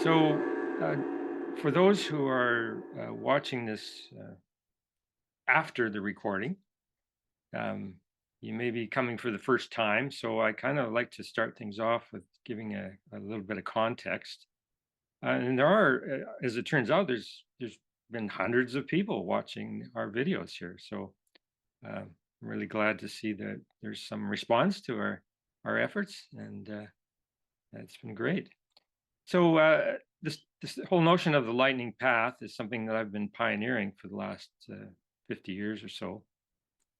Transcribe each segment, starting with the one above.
So, for those who are watching this after the recording, um, you may be coming for the first time. So, I kind of like to start things off with giving a little bit of context. And there are, as it turns out, there's been hundreds of people watching our videos here. So, I'm really glad to see that there's some response to our efforts, and it's been great. So this whole notion of the lightning path is something that I've been pioneering for the last 50 years or so,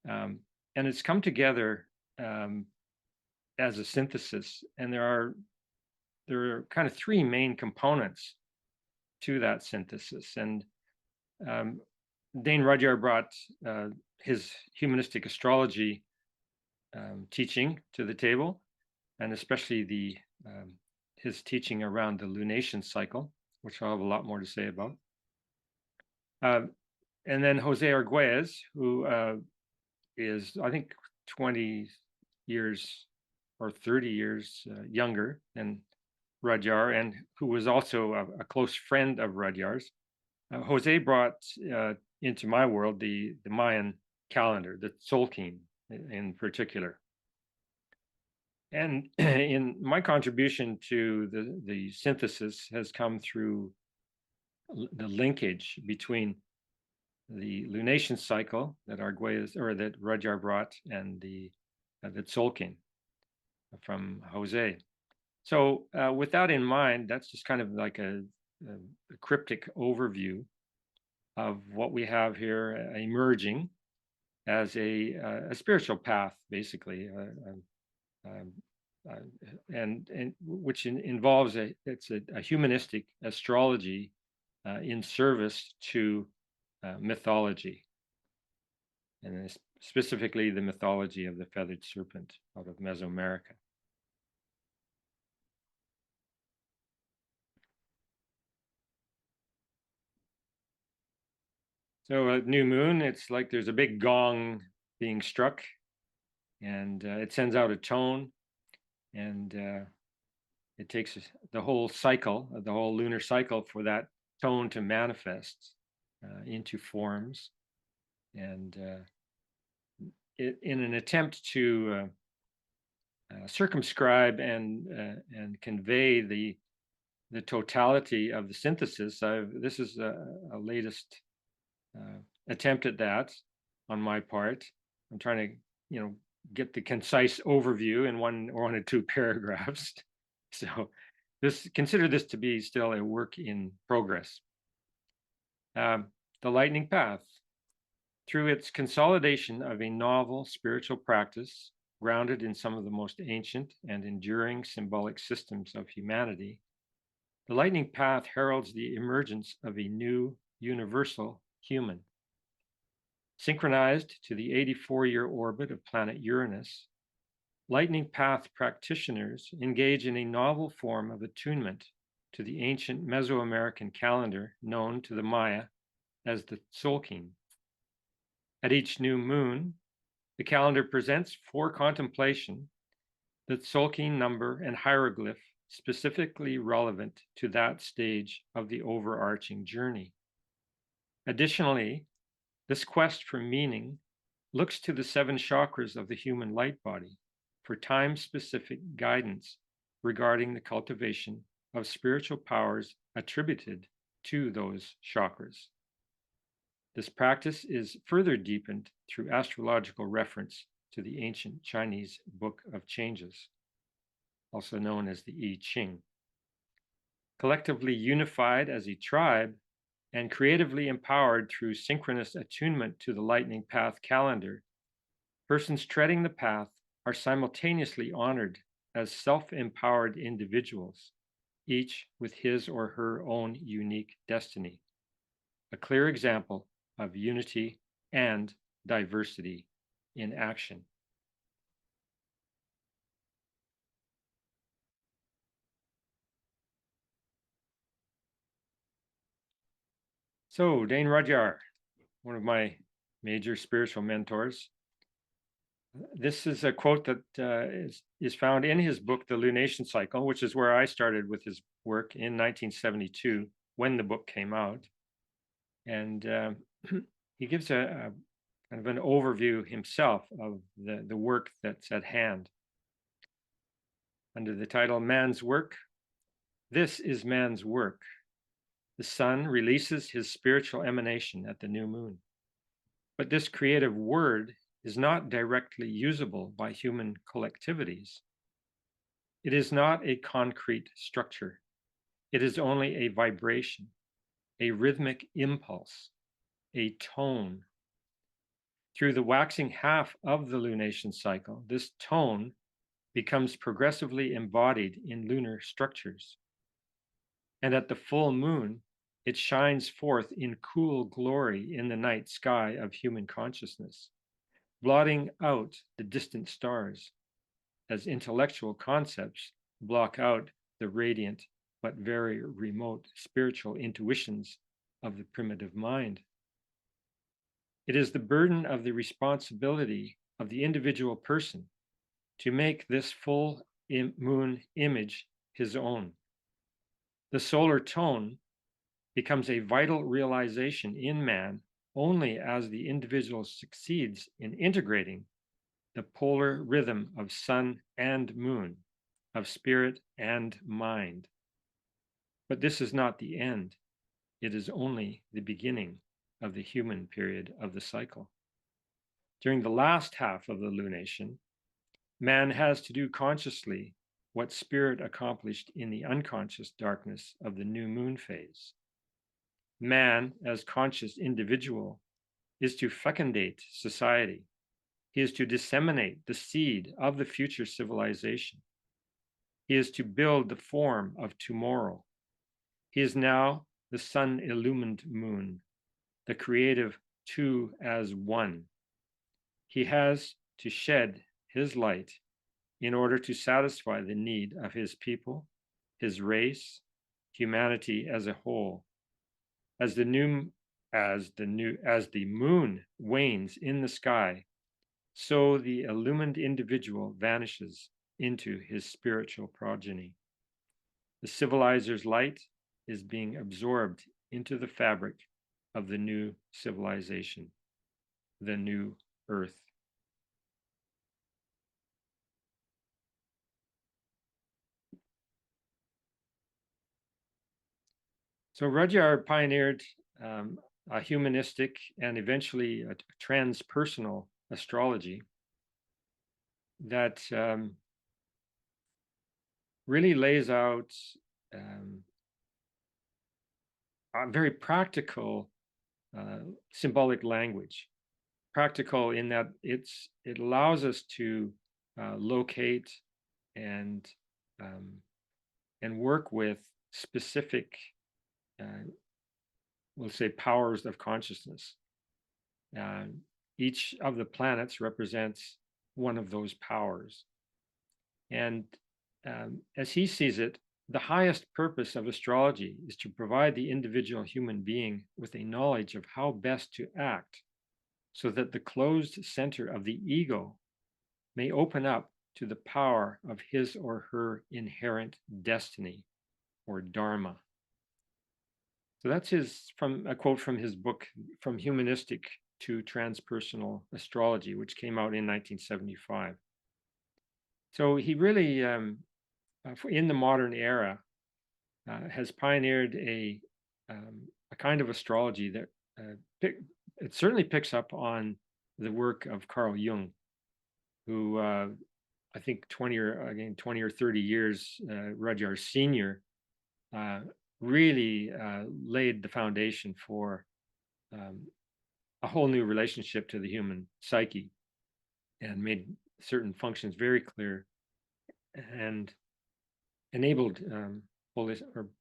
um, and it's come together um, as a synthesis. And there are kind of three main components to that synthesis. And um, Dane Rudyard brought his humanistic astrology teaching to the table, and especially the his teaching around the lunation cycle, which I'll have a lot more to say about. And then Jose Arguelles, who is, I think, 20 years or 30 years younger than Rudyard, and who was also a close friend of Rudyard's. Jose brought into my world the Mayan calendar, the Tzolkin in particular. And in my contribution to the synthesis has come through the linkage between the lunation cycle that Arguelles or that Rudyard brought and the Tzolkin from Jose. So with that in mind, that's just kind of like a cryptic overview of what we have here emerging as a spiritual path, basically. And which involves it's a humanistic astrology in service to mythology, and specifically the mythology of the feathered serpent out of Mesoamerica. So a new moon, it's like there's a big gong being struck, and it sends out a tone, and it takes the whole cycle, the whole lunar cycle, for that tone to manifest into forms. And in an attempt to circumscribe and convey the totality of the synthesis, this is a latest attempt at that on my part. I'm trying to, get the concise overview in one or two paragraphs. So consider this to be still a work in progress. The lightning path. Through its consolidation of a novel spiritual practice grounded in some of the most ancient and enduring symbolic systems of humanity, the lightning path heralds the emergence of a new universal human. Synchronized to the 84-year orbit of planet Uranus, lightning path practitioners engage in a novel form of attunement to the ancient Mesoamerican calendar known to the Maya as the Tzolkin. At each new moon, the calendar presents for contemplation the Tzolkin number and hieroglyph specifically relevant to that stage of the overarching journey. Additionally, this quest for meaning looks to the 7 chakras of the human light body for time-specific guidance regarding the cultivation of spiritual powers attributed to those chakras. This practice is further deepened through astrological reference to the ancient Chinese Book of Changes, also known as the I Ching. Collectively unified as a tribe and creatively empowered through synchronous attunement to the lightning path calendar, persons treading the path are simultaneously honored as self-empowered individuals, each with his or her own unique destiny. A clear example of unity and diversity in action. So Dane Rudyard, one of my major spiritual mentors, This is a quote that is found in his book, The Lunation Cycle, which is where I started with his work in 1972 when the book came out. And he gives a kind of an overview himself of the work that's at hand. Under the title Man's Work, this is man's work. The sun releases his spiritual emanation at the new moon. But this creative word is not directly usable by human collectivities. It is not a concrete structure. It is only a vibration, a rhythmic impulse, a tone. Through the waxing half of the lunation cycle, this tone becomes progressively embodied in lunar structures. And at the full moon, it shines forth in cool glory in the night sky of human consciousness, blotting out the distant stars as intellectual concepts block out the radiant but very remote spiritual intuitions of the primitive mind. It is the burden of the responsibility of the individual person to make this full moon image his own. The solar tone becomes a vital realization in man only as the individual succeeds in integrating the polar rhythm of sun and moon, of spirit and mind. But this is not the end. It is only the beginning of the human period of the cycle. During the last half of the lunation, man has to do consciously what spirit accomplished in the unconscious darkness of the new moon phase. Man, as conscious individual, is to fecundate society. He is to disseminate the seed of the future civilization. He is to build the form of tomorrow. He is now the sun-illumined moon, the creative two as one. He has to shed his light in order to satisfy the need of his people, his race, humanity as a whole. As the moon wanes in the sky, so the illumined individual vanishes into his spiritual progeny. The civilizer's light is being absorbed into the fabric of the new civilization, the new earth. So Rudyard pioneered a humanistic and eventually a transpersonal astrology that really lays out a very practical symbolic language. Practical in that it allows us to locate and work with specific, we'll say, powers of consciousness. Each of the planets represents one of those powers. And as he sees it, the highest purpose of astrology is to provide the individual human being with a knowledge of how best to act so that the closed center of the ego may open up to the power of his or her inherent destiny or dharma. So that's from a quote from his book, From Humanistic to Transpersonal Astrology, which came out in 1975. So he really, in the modern era, has pioneered a kind of astrology that it certainly picks up on the work of Carl Jung, who I think 20 or 30 years Rudyard Sr. Really laid the foundation for a whole new relationship to the human psyche and made certain functions very clear and enabled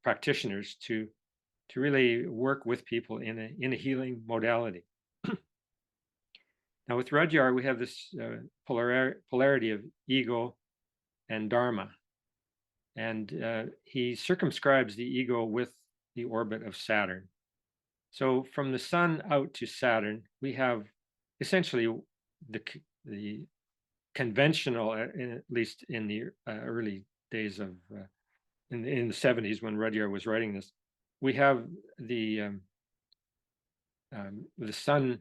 practitioners to really work with people in a healing modality. Now with Rudyard, we have this polarity of ego and dharma. And he circumscribes the ego with the orbit of Saturn. So from the sun out to Saturn, we have essentially the conventional, at least in the early days of in the 70s when Rudyard was writing this, we have the sun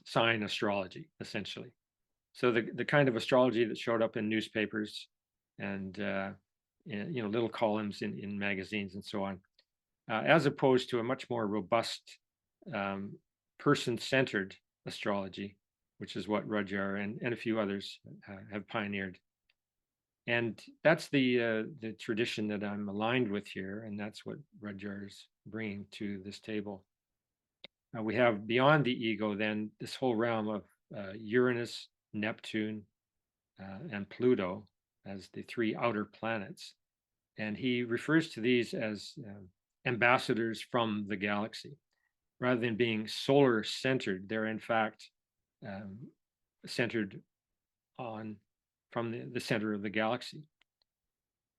sign astrology, essentially. So the kind of astrology that showed up in newspapers and little columns in magazines and so on, as opposed to a much more robust person-centered astrology, which is what Rudyard and a few others have pioneered. And that's the tradition that I'm aligned with here, and that's what Rudyard is bringing to this table. We have beyond the ego then this whole realm of Uranus, Neptune, and Pluto as the three outer planets. And he refers to these as ambassadors from the galaxy. Rather than being solar centered, they're in fact centered from the center of the galaxy.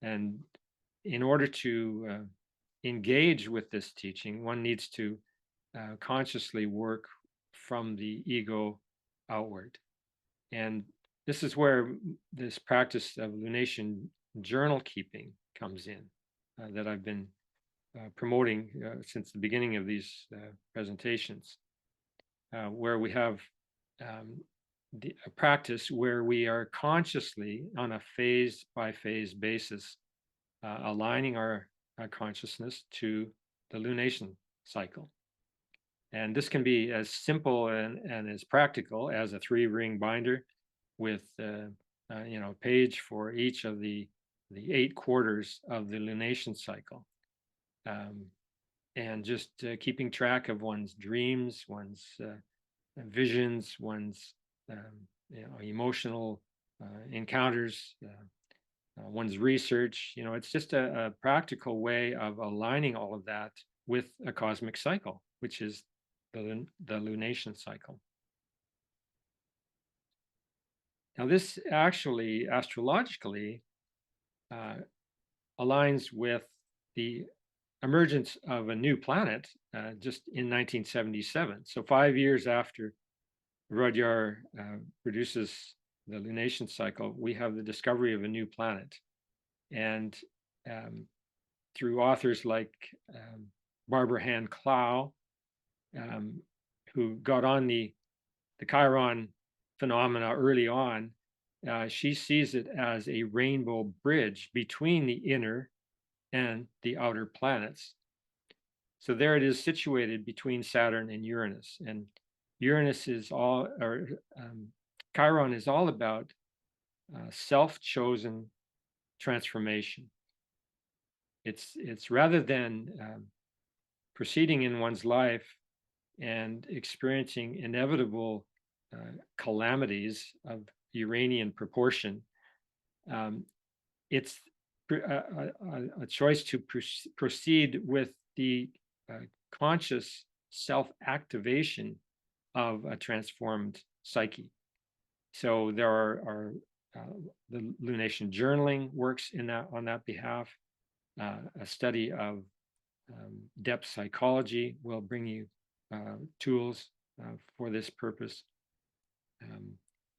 And in order to engage with this teaching, one needs to consciously work from the ego outward. And this is where this practice of lunation journal keeping comes in, that I've been promoting since the beginning of these presentations, where we have a practice where we are consciously on a phase by phase basis aligning our consciousness to the lunation cycle. And this can be as simple and as practical as a 3-ring binder with a page for each of the 8 quarters of the lunation cycle, and just keeping track of one's dreams, one's visions, one's emotional encounters, one's research. It's just a practical way of aligning all of that with a cosmic cycle, which is the lunation cycle. Now, this actually astrologically aligns with the emergence of a new planet just in 1977. So 5 years after Rudyard produces the lunation cycle, we have the discovery of a new planet. And through authors like Barbara Hand Clow, who got on the Chiron phenomena early on, she sees it as a rainbow bridge between the inner and the outer planets. So there it is, situated between Saturn and Uranus. And Uranus is Chiron is all about self-chosen transformation. It's rather than proceeding in one's life and experiencing inevitable calamities of Uranian proportion, it's a choice to proceed with the conscious self-activation of a transformed psyche. So there are the lunation journaling works on that behalf. A study of depth psychology will bring you tools for this purpose.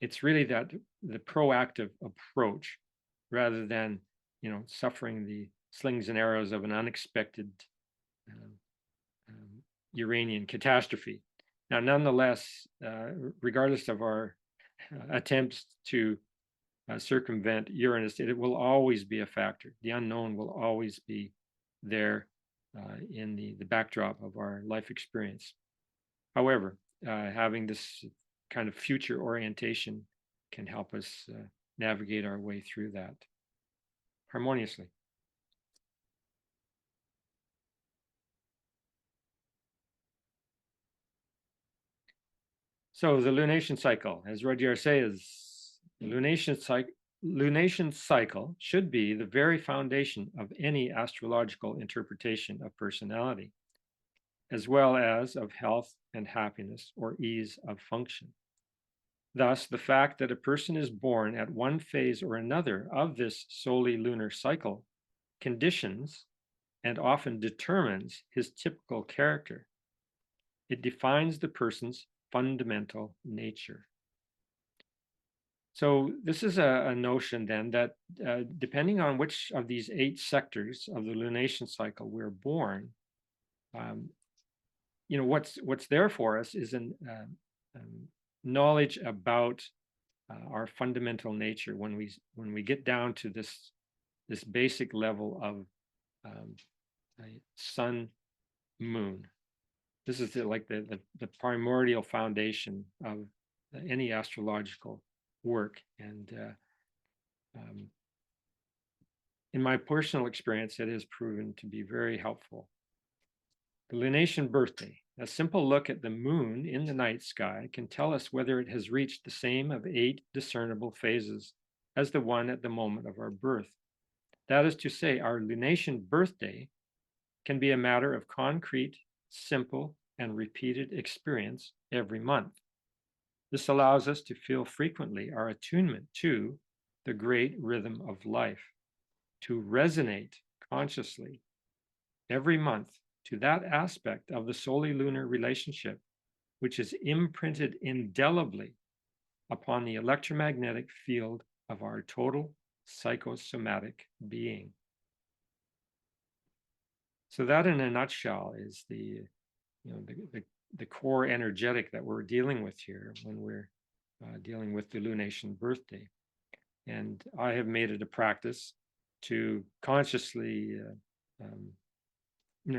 It's really the proactive approach, rather than suffering the slings and arrows of an unexpected Uranian catastrophe. Now, nonetheless, regardless of our attempts to circumvent Uranus, it will always be a factor. The unknown will always be there in the backdrop of our life experience. However, having this kind of future orientation can help us navigate our way through that harmoniously. So the lunation cycle, as Rudyard says, lunation cycle should be the very foundation of any astrological interpretation of personality, as well as of health and happiness or ease of function. Thus, the fact that a person is born at one phase or another of this solely lunar cycle conditions and often determines his typical character. It defines the person's fundamental nature. So this is a notion then that depending on which of these 8 sectors of the lunation cycle we're born, um, what's there for us is an knowledge about our fundamental nature when we get down to this basic level of sun moon. This is like the primordial foundation of any astrological work. And in my personal experience, it has proven to be very helpful. The lunation birthday. A simple look at the moon in the night sky can tell us whether it has reached the same of 8 discernible phases as the one at the moment of our birth. That is to say, our lunation birthday can be a matter of concrete, simple, and repeated experience every month. This allows us to feel frequently our attunement to the great rhythm of life, to resonate consciously every month to that aspect of the solar-lunar relationship which is imprinted indelibly upon the electromagnetic field of our total psychosomatic being. So that, in a nutshell, is the core energetic that we're dealing with here when we're dealing with the lunation birthday. And I have made it a practice to consciously,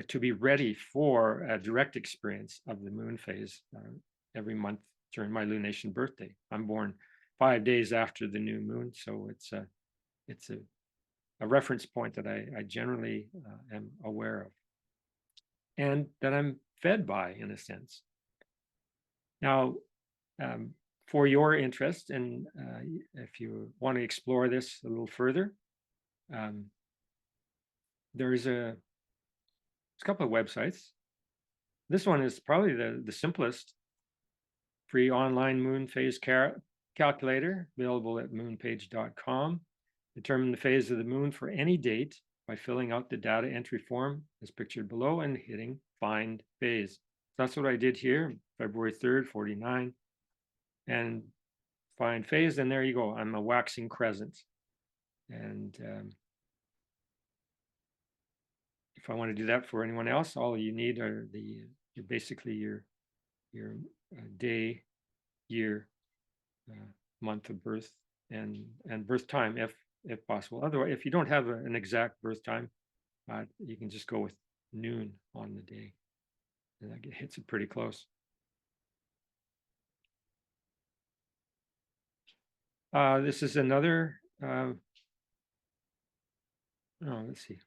to be ready for a direct experience of the moon phase every month during my lunation birthday. I'm born 5 days after the new moon, so it's a reference point that I generally am aware of, and that I'm fed by, in a sense. Now, for your interest, and if you want to explore this a little further, there's a couple of websites. This one is probably the simplest. Free online moon phase calculator, available at moonpage.com. Determine the phase of the moon for any date by filling out the data entry form as pictured below and hitting find phase. So that's what I did here, February 3rd, 49, and find phase, and there you go. I'm a waxing crescent. And if I want to do that for anyone else, all you need are basically your day, year, month of birth, and birth time, if possible. Otherwise, if you don't have an exact birth time, you can just go with noon on the day, and that hits it pretty close. This is another. Let's see.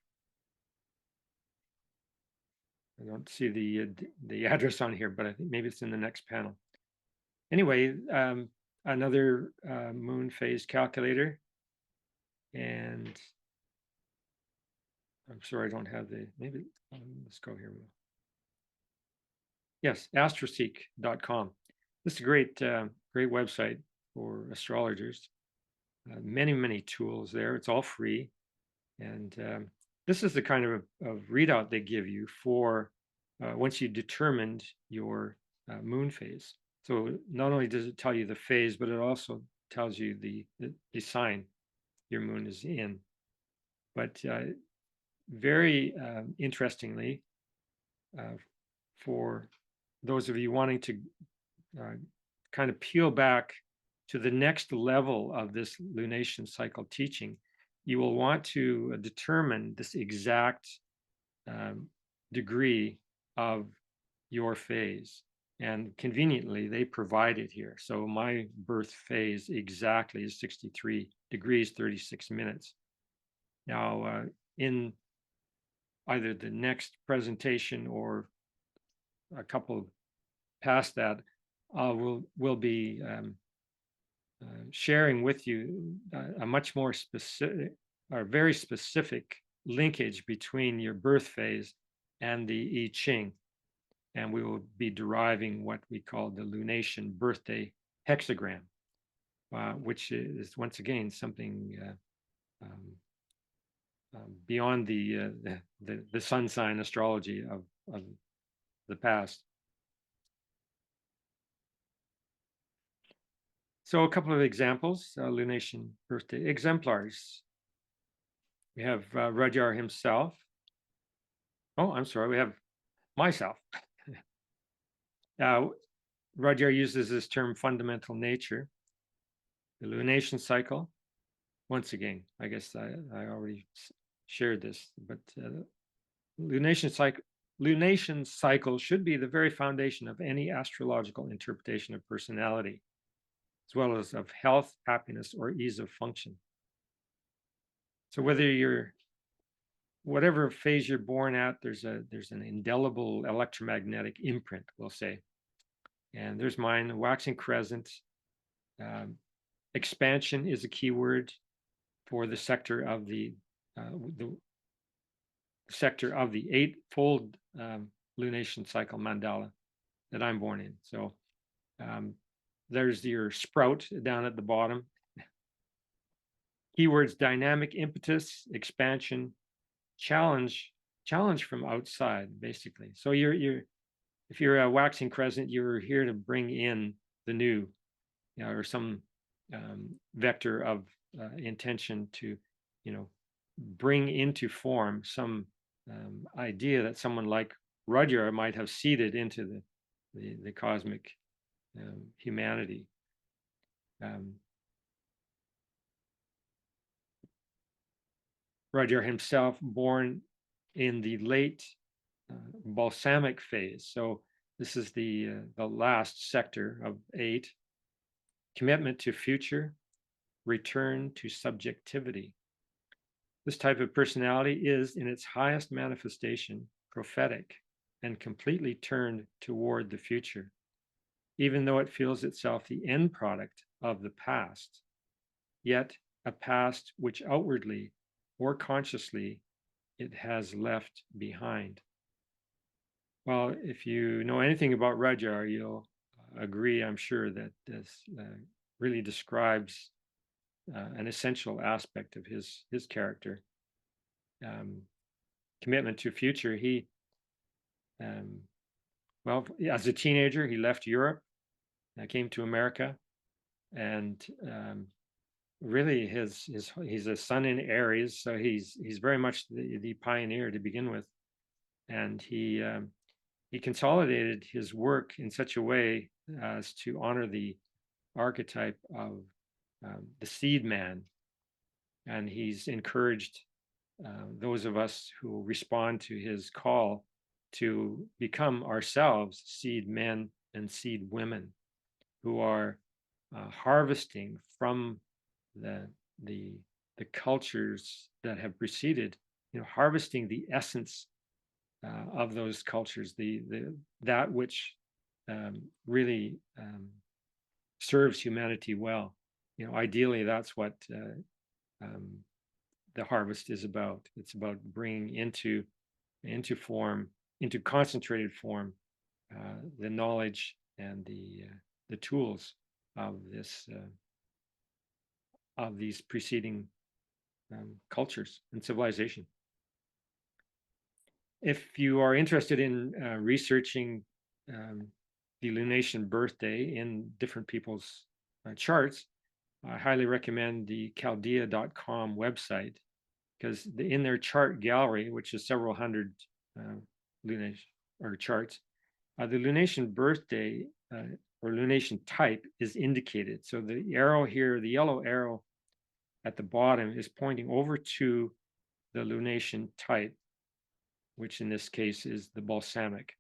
I don't see the address on here, but I think maybe it's in the next panel. Anyway, another moon phase calculator, and I'm sorry I don't have maybe let's go here. Yes, astroseek.com. This is a great website for astrologers. Many tools there. It's all free, and this is the kind of readout they give you for once you determined your moon phase. So not only does it tell you the phase, but it also tells you the sign your moon is in. But very interestingly, for those of you wanting to kind of peel back to the next level of this lunation cycle teaching, you will want to determine this exact degree of your phase. And conveniently, they provide it here. So my birth phase exactly is 63 degrees, 36 minutes. Now, in either the next presentation or a couple past that, we'll be sharing with you a much more specific, or very specific linkage between your birth phase and the I Ching. And we will be deriving what we call the lunation birthday hexagram, which is once again something beyond the sun sign astrology of the past. So a couple of examples, lunation birthday exemplars. We have Rudyard himself. Oh, I'm sorry, we have myself. Rudyard uses this term fundamental nature. The lunation cycle, once again, I guess I already shared this, but lunation cycle should be the very foundation of any astrological interpretation of personality, as well as of health, happiness, or ease of function. So whatever phase you're born at, there's an indelible electromagnetic imprint, we'll say. And there's mine, waxing crescent. Expansion is a key word for the sector of the sector of the eightfold lunation cycle mandala that I'm born in. So there's your sprout down at the bottom. Keywords: dynamic impetus, expansion, challenge from outside, basically. So if you're a waxing crescent, you're here to bring in the new, or some vector of intention to, bring into form some idea that someone like Rudyard might have seeded into the cosmic humanity. Rudyard himself, born in the late balsamic phase. So this is the last sector of 8. Commitment to future, return to subjectivity. This type of personality is, in its highest manifestation, prophetic and completely turned toward the future, even though it feels itself the end product of the past, yet a past which outwardly or consciously it has left behind. Well, if you know anything about Rudyard, you'll agree, I'm sure, that this really describes an essential aspect of his character. Commitment to future. He, well, as a teenager, he left Europe, came to America, and really he's a sun in Aries, so he's very much the pioneer to begin with, and he consolidated his work in such a way as to honor the archetype of the seed man, and he's encouraged those of us who respond to his call to become ourselves seed men and seed women who are harvesting from the cultures that have preceded, harvesting the essence of those cultures, that which really serves humanity well. Ideally, that's what the harvest is about. It's about bringing into form, into concentrated form, the knowledge and the tools of these preceding cultures and civilization. If you are interested in researching the lunation birthday in different people's charts, I highly recommend the chaldea.com website, because in their chart gallery, which is several hundred lunation or charts, the lunation birthday or lunation type is indicated. So the arrow here, the yellow arrow at the bottom, is pointing over to the lunation type, which in this case is the balsamic.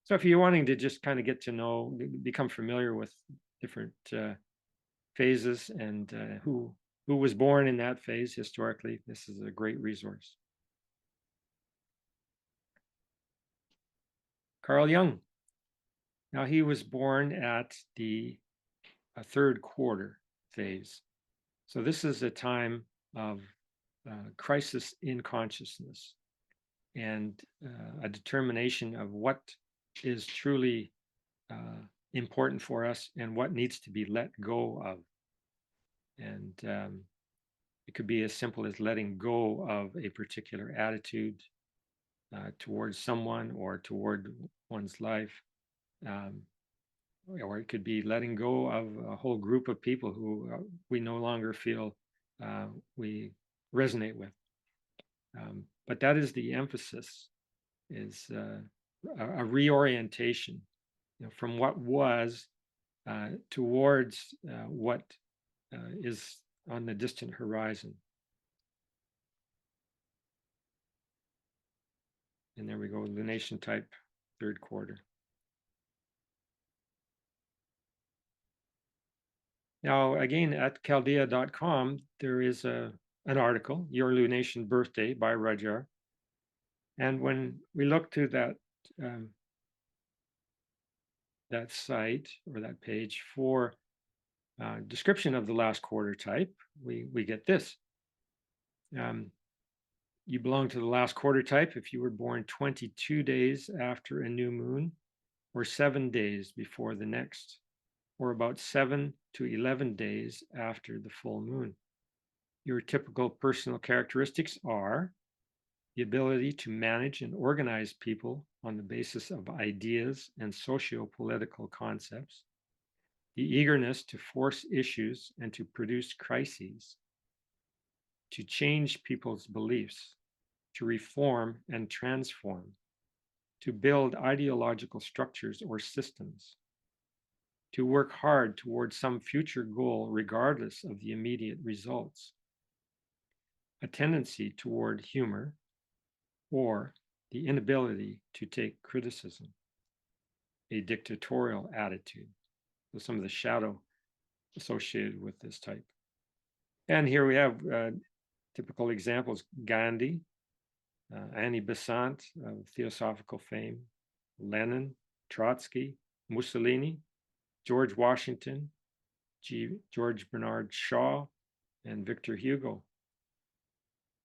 So if you're wanting to just kind of get to know, become familiar with different phases and who was born in that phase historically, this is a great resource. Carl Jung. Now, he was born at the third quarter phase. So this is a time of crisis in consciousness and a determination of what is truly important for us and what needs to be let go of. And it could be as simple as letting go of a particular attitude towards someone or toward one's life. or it could be letting go of a whole group of people who we no longer feel we resonate with. But that is the emphasis, is a reorientation, from what was towards what is on the distant horizon. And there we go, lunation type, third quarter. Now, again, at chaldea.com, there is an article, Your Lunation Birthday by Rudyard. And when we look to that site or that page for description of the last quarter type, we get this. You belong to the last quarter type if you were born 22 days after a new moon, or 7 days before the next, or about 7 to 11 days after the full moon. Your typical personal characteristics are the ability to manage and organize people on the basis of ideas and socio-political concepts, the eagerness to force issues and to produce crises, to change people's beliefs, to reform and transform, to build ideological structures or systems, to work hard towards some future goal regardless of the immediate results, a tendency toward humor, or the inability to take criticism, a dictatorial attitude. So some of the shadow associated with this type. And here we have typical examples: Gandhi, Annie Besant of Theosophical fame, Lenin, Trotsky, Mussolini, George Washington, George Bernard Shaw, and Victor Hugo.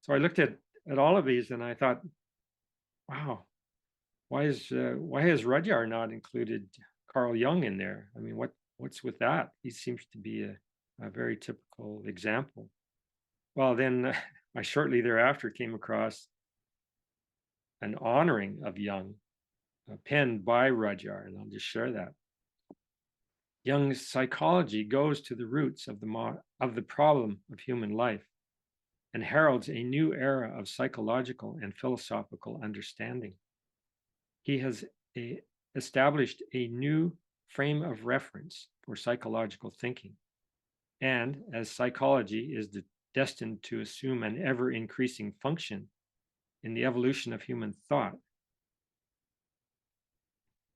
So I looked at all of these and I thought, wow, why has Rudyard not included Carl Jung in there? I mean, what's with that? He seems to be a very typical example. Well, then I shortly thereafter came across an honoring of Jung, penned by Rudyard, and I'll just share that. Jung's psychology goes to the roots of the problem of human life and heralds a new era of psychological and philosophical understanding. He has established a new frame of reference for psychological thinking. And as psychology is destined to assume an ever-increasing function in the evolution of human thought,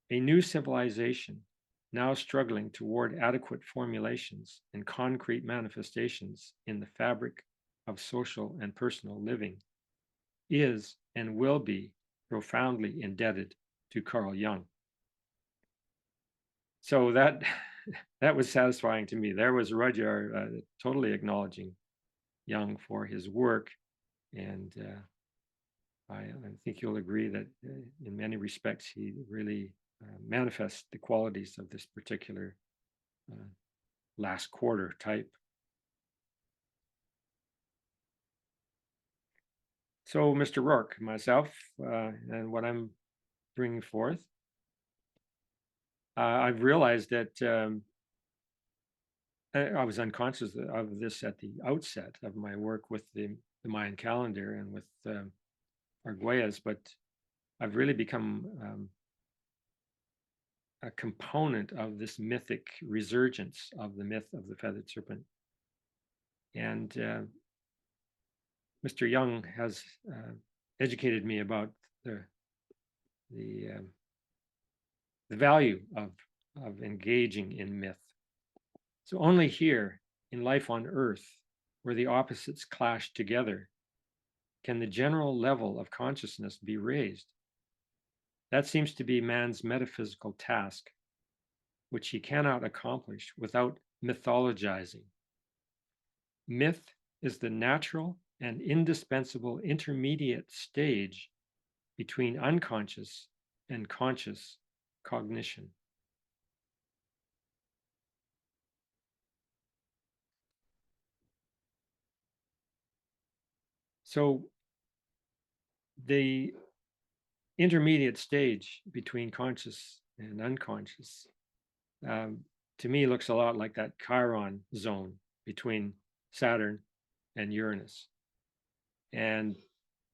a new civilization, now struggling toward adequate formulations and concrete manifestations in the fabric of social and personal living, is and will be profoundly indebted to Carl Jung. So that was satisfying to me. There was Rudyard totally acknowledging Jung for his work, and I think you'll agree that in many respects he really manifests the qualities of this particular last quarter type. So Mr. Rourke, myself, and what I'm bringing forth, I've realized that I was unconscious of this at the outset of my work with the Mayan calendar and with Arguelles, but I've really become a component of this mythic resurgence of the myth of the feathered serpent. And Mr. Jung has educated me about the value of engaging in myth. So only here in life on Earth, where the opposites clash together, can the general level of consciousness be raised. That seems to be man's metaphysical task, which he cannot accomplish without mythologizing. Myth is the natural and indispensable intermediate stage between unconscious and conscious cognition. So the intermediate stage between conscious and unconscious to me looks a lot like that Chiron zone between Saturn and Uranus. And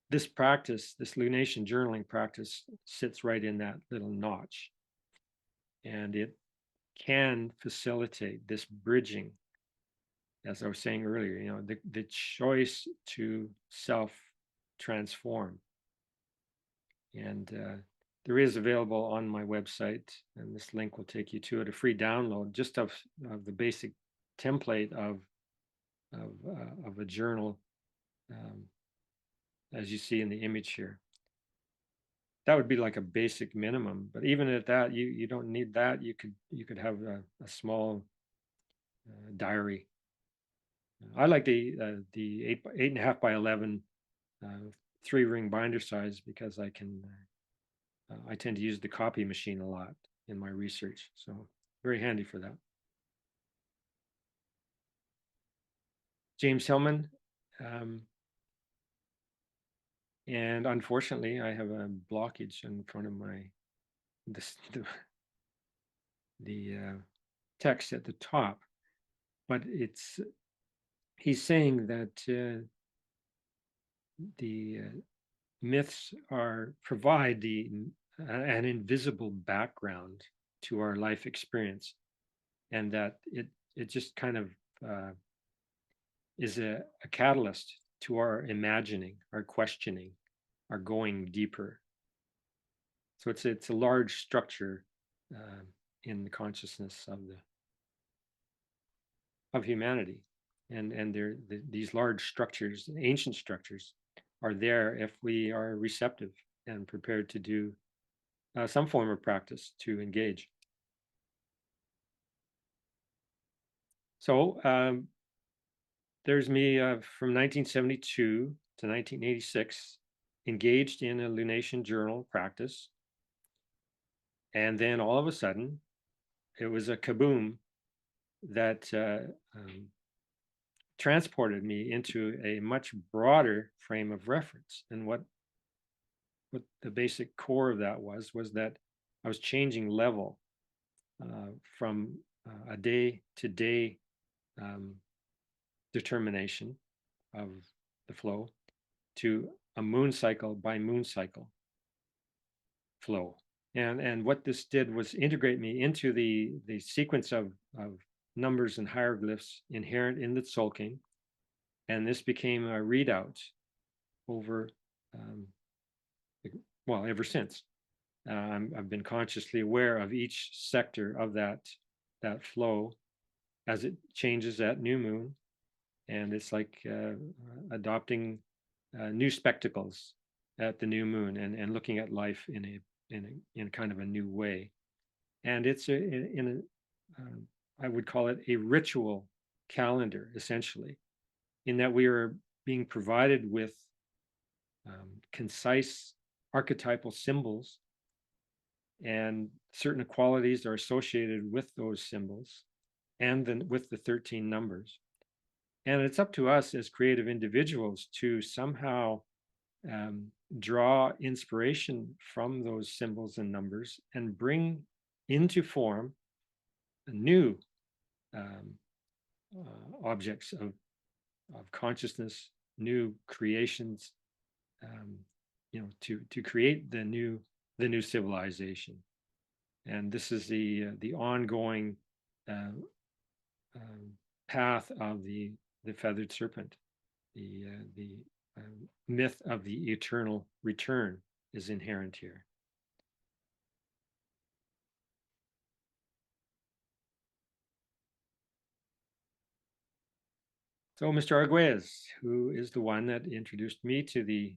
this practice, this lunation journaling practice, sits right in that little notch. And it can facilitate this bridging, as I was saying earlier, the choice to self-transform. And there is available on my website, and this link will take you to it, a free download just of the basic template of a journal, as you see in the image here. That would be like a basic minimum, but even at that, you don't need that. You could have a small diary. I like the 8.5 by 11 3-ring binder size because I tend to use the copy machine a lot in my research, so very handy for that. James Hillman, and unfortunately, I have a blockage in front of the text at the top, but he's saying that the myths provide an invisible background to our life experience, and that it just kind of is a catalyst to our imagining, our questioning, our going deeper. So it's a large structure in the consciousness of humanity, and these large structures, ancient structures, are there if we are receptive and prepared to do some form of practice to engage. So there's me from 1972 to 1986, engaged in a lunation journal practice. And then all of a sudden, it was a kaboom that transported me into a much broader frame of reference. And what the basic core of that was that I was changing level from a day-to-day determination of the flow to a moon cycle by moon cycle flow. And what this did was integrate me into the sequence of numbers and hieroglyphs inherent in the Tzolkin. And this became a readout over, ever since. I've been consciously aware of each sector of that flow as it changes at new moon. And it's like adopting new spectacles at the new moon and looking at life in kind of a new way. And it's I would call it a ritual calendar, essentially, in that we are being provided with concise archetypal symbols, and certain qualities are associated with those symbols and then with the 13 numbers. And it's up to us as creative individuals to somehow draw inspiration from those symbols and numbers and bring into form new objects of consciousness, new creations, to create the new civilization. And this is the ongoing path of the feathered serpent. The myth of the eternal return is inherent here. So Mr. Arguez, who is the one that introduced me to the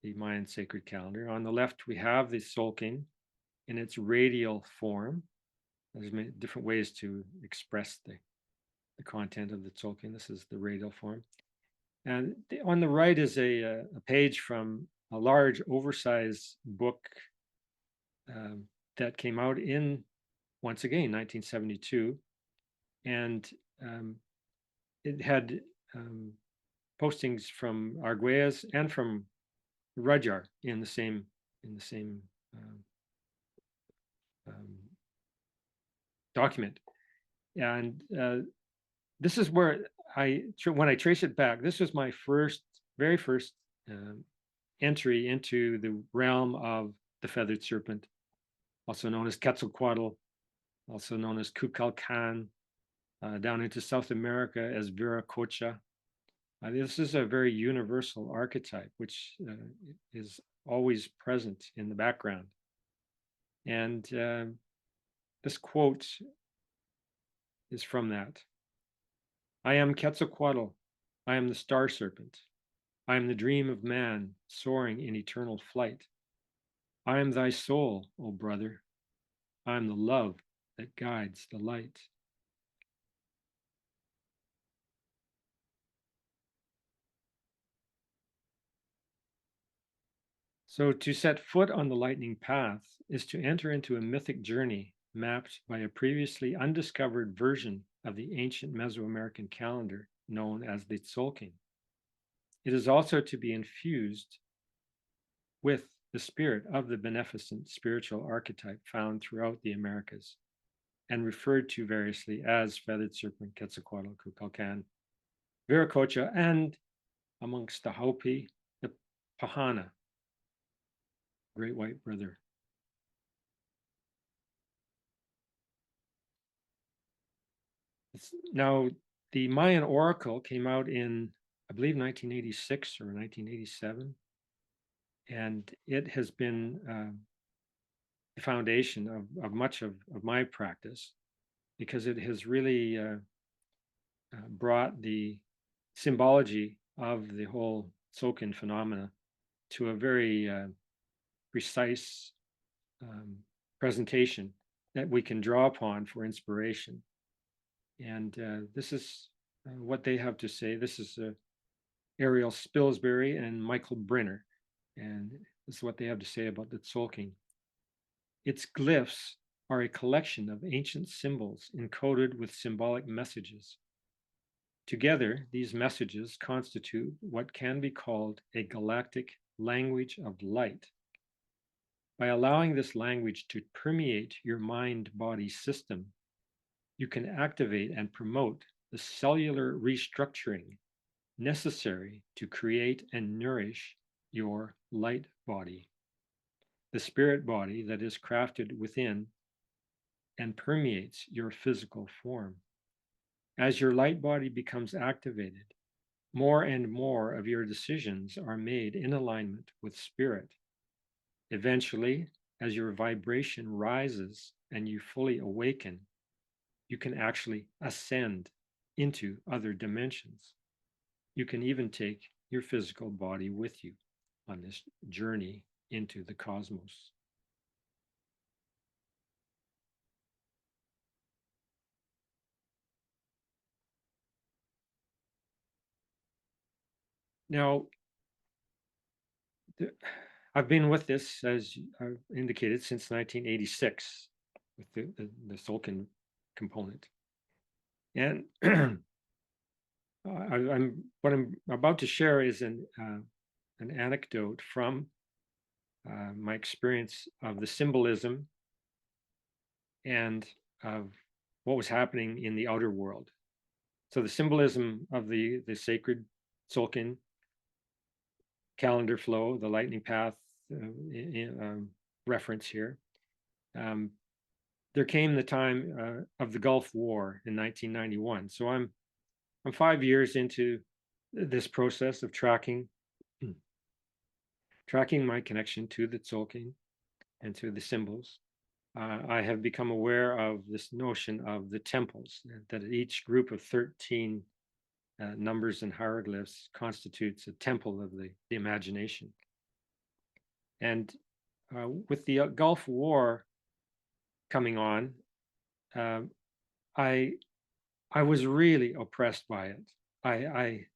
Mayan sacred calendar. On the left, we have the Tzolkin in its radial form. There's many different ways to express the content of the Tzolkin. This is the radial form. And on the right is a page from a large, oversized book that came out in, once again, 1972. And it had postings from Arguez and from Rudyard in the same document. And this is where when I trace it back, this was my very first entry into the realm of the feathered serpent, also known as Quetzalcoatl, also known as Kukulkan, down into South America as Viracocha. This is a very universal archetype, which is always present in the background. And this quote is from that. I am Quetzalcoatl. I am the star serpent. I am the dream of man soaring in eternal flight. I am thy soul, O brother. I am the love that guides the light. So to set foot on the lightning path is to enter into a mythic journey mapped by a previously undiscovered version of the ancient Mesoamerican calendar known as the Tzolkin. It is also to be infused with the spirit of the beneficent spiritual archetype found throughout the Americas and referred to variously as feathered serpent, Quetzalcoatl, Kukulkan, Viracocha, and amongst the Hopi, the Pahana, great white brother. Now, the Mayan oracle came out in, I believe, 1986 or 1987, and it has been the foundation of much of my practice because it has really brought the symbology of the whole Tzolkin phenomena to a very precise presentation that we can draw upon for inspiration. And this is what they have to say. This is Ariel Spilsbury and Michael Brenner. And this is what they have to say about the Tzolkin. Its glyphs are a collection of ancient symbols encoded with symbolic messages. Together, these messages constitute what can be called a galactic language of light. By allowing this language to permeate your mind-body system, you can activate and promote the cellular restructuring necessary to create and nourish your light body, the spirit body that is crafted within and permeates your physical form. As your light body becomes activated, more and more of your decisions are made in alignment with spirit. Eventually, as your vibration rises and you fully awaken, you can actually ascend into other dimensions. You can even take your physical body with you on this journey into the cosmos. Now, I've been with this, as I've indicated, since 1986 with the Tzolkin component. And what I'm about to share is an anecdote from my experience of the symbolism and of what was happening in the outer world. So the symbolism of the sacred Tzolkin calendar flow, the lightning path reference here. There came the time of the Gulf War in 1991. So I'm 5 years into this process of tracking my connection to the Tzolkin and to the symbols. I have become aware of this notion of the temples, that each group of 13 numbers and hieroglyphs constitutes a temple of the imagination. And with the Gulf War coming on, I was really oppressed by it. I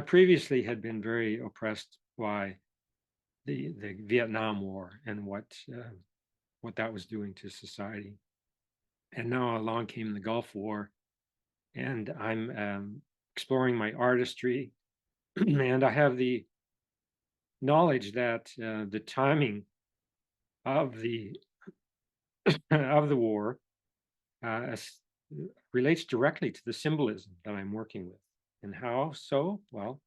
previously had been very oppressed by the Vietnam War and what that was doing to society. And now along came the Gulf War, and I'm exploring my artistry, and I have the knowledge that the timing of the of the war relates directly to the symbolism that I'm working with. And how so? Well,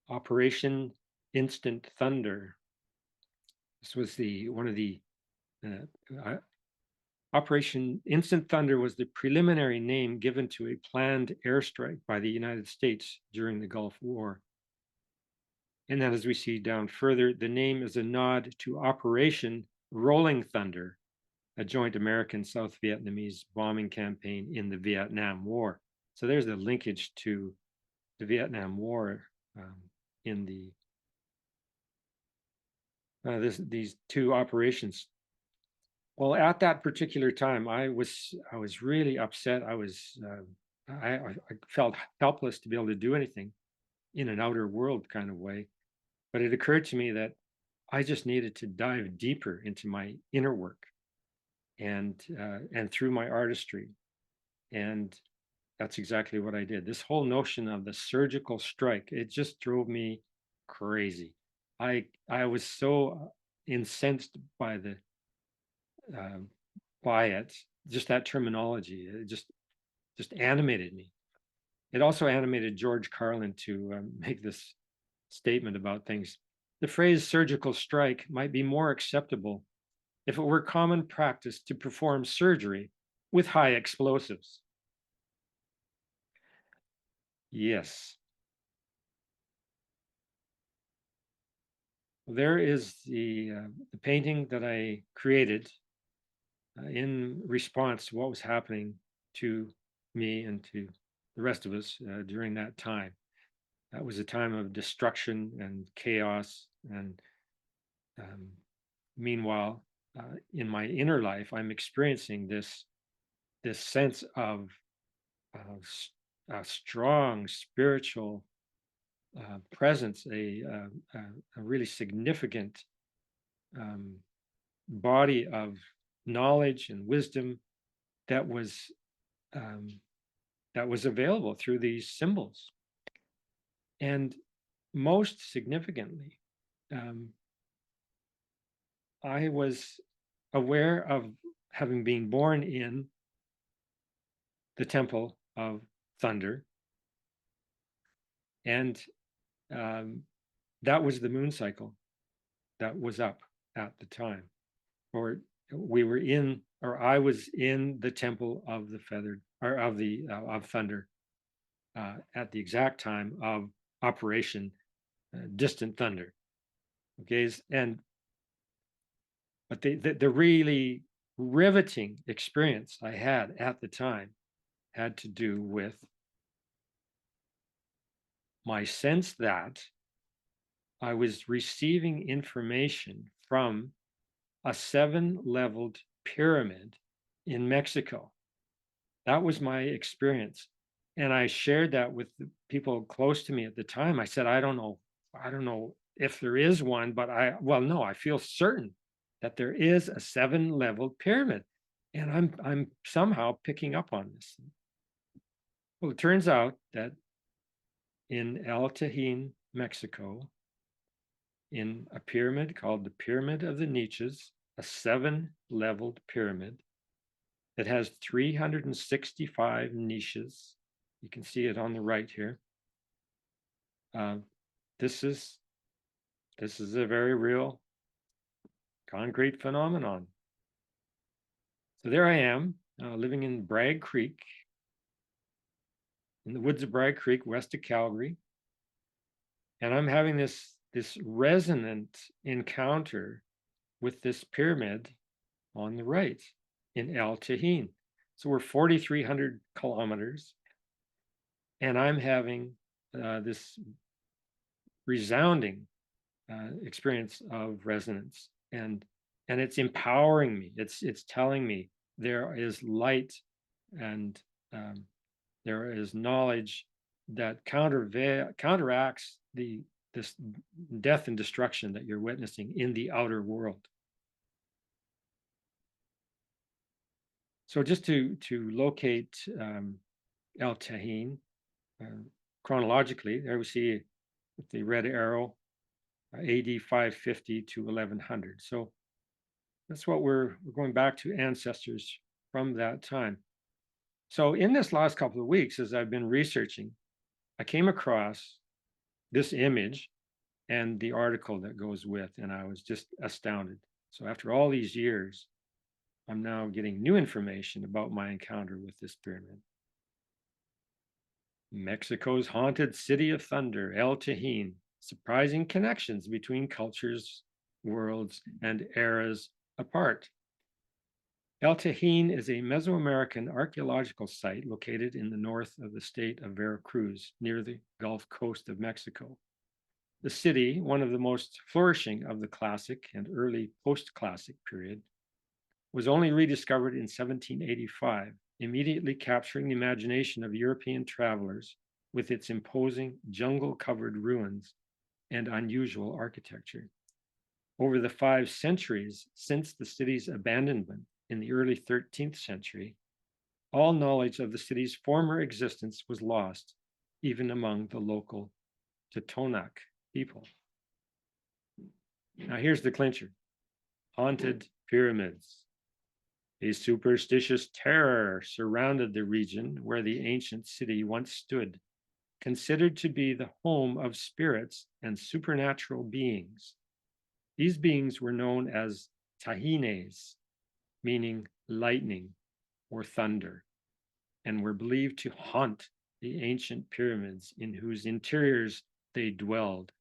Operation Instant Thunder. This was one of the Operation Instant Thunder was the preliminary name given to a planned airstrike by the United States during the Gulf War. And then as we see down further, the name is a nod to Operation Rolling Thunder, a joint American-South Vietnamese bombing campaign in the Vietnam War. So there's a linkage to the Vietnam War in these two operations. Well, at that particular time, I was really upset. I felt helpless to be able to do anything in an outer world kind of way. But it occurred to me that I just needed to dive deeper into my inner work and through my artistry. And that's exactly what I did. This whole notion of the surgical strike, it just drove me crazy. I was so incensed by it, just that terminology. It just animated me. It also animated George Carlin to make this statement about things. The phrase surgical strike might be more acceptable if it were common practice to perform surgery with high explosives. Yes. There is the painting that I created in response to what was happening to me and to the rest of us during that time. That was a time of destruction and chaos. And meanwhile, in my inner life, I'm experiencing this sense of a strong spiritual presence, a really significant body of knowledge and wisdom that was available through these symbols. And most significantly, I was aware of having been born in the temple of thunder, and that was the moon cycle that was up at the time, or I was in the temple of the feathered, or of thunder, at the exact time of Operation Distant Thunder. Okay, but the really riveting experience I had at the time had to do with my sense that I was receiving information from a 7-leveled pyramid in Mexico. That was my experience. And I shared that with the people close to me at the time. I said, I don't know if there is one, but I feel certain that there is a 7-leveled pyramid. And I'm somehow picking up on this. Well, it turns out that in El Tajín, Mexico, in a pyramid called the Pyramid of the Niches, a 7-leveled pyramid that has 365 niches. You can see it on the right here. This is a very real, concrete phenomenon. So there I am, living in Bragg Creek, in the woods of Bragg Creek, west of Calgary, and I'm having this resonant encounter with this pyramid on the right in El Tajín. So we're 4,300 kilometers, and I'm having this resounding experience of resonance, and it's empowering me. It's telling me there is light, and there is knowledge that counteracts this death and destruction that you're witnessing in the outer world. So just to locate El Tajín chronologically, there we see the red arrow, AD 550 to 1100. So That's what we're going back to ancestors from that time. So in this last couple of weeks, as I've been researching, I came across this image and the article that goes with, and I was just astounded. So after all these years, I'm now getting new information about my encounter with this pyramid. Mexico's haunted city of thunder, El Tajín, surprising connections between cultures, worlds, and eras apart. El Tajín is a Mesoamerican archaeological site located in the north of the state of Veracruz, near the Gulf Coast of Mexico. The city, one of the most flourishing of the classic and early post-classic period, was only rediscovered in 1785, immediately capturing the imagination of European travelers with its imposing jungle-covered ruins and unusual architecture. Over the 5 centuries since the city's abandonment in the early 13th century, all knowledge of the city's former existence was lost, even among the local Totonac people. Now here's the clincher. Haunted pyramids. A superstitious terror surrounded the region where the ancient city once stood, considered to be the home of spirits and supernatural beings. These beings were known as Tajines, meaning lightning or thunder, and were believed to haunt the ancient pyramids in whose interiors they dwelled,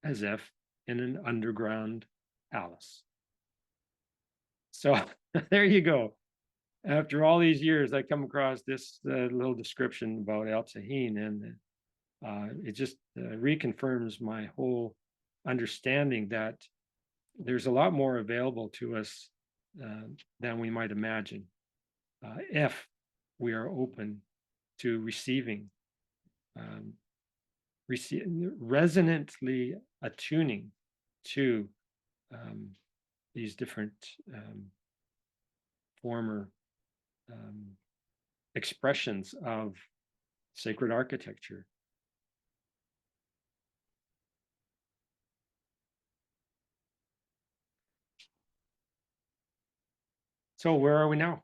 as if in an underground palace. So there you go. After all these years, I come across this little description about El Tajín, and it just reconfirms my whole understanding that there's a lot more available to us than we might imagine if we are open to receiving, resonantly attuning to these different former expressions of sacred architecture. So where are we now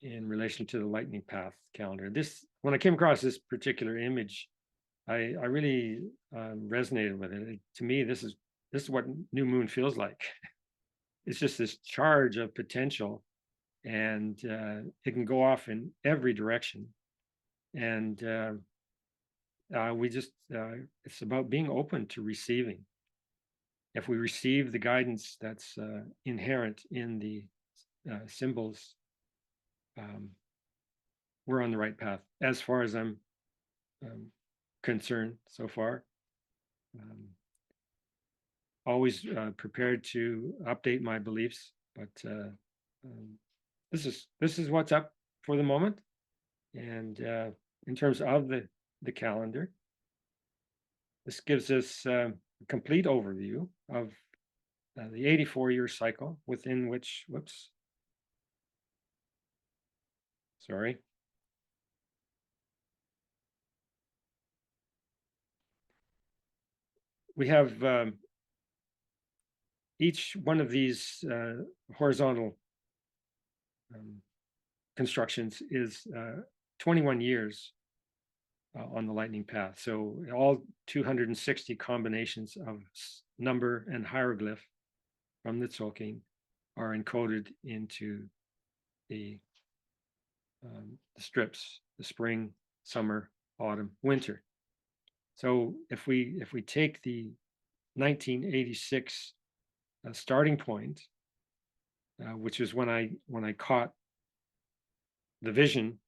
in relation to the lightning path calendar? When I came across this particular image, I really resonated with it. To me, this is what new moon feels like. It's just this charge of potential, and it can go off in every direction. And it's about being open to receiving. If we receive the guidance that's inherent in the symbols, we're on the right path, as far as I'm concerned so far. Always prepared to update my beliefs, but this is what's up for the moment. And in terms of the calendar, this gives us a complete overview of the 84-year cycle within which, sorry. We have each one of these horizontal constructions is 21 years on the lightning path. So all 260 combinations of number and hieroglyph from the Tzolkin are encoded into the strips: the spring, summer, autumn, winter. So if we take the 1986 starting point, which is when I caught the vision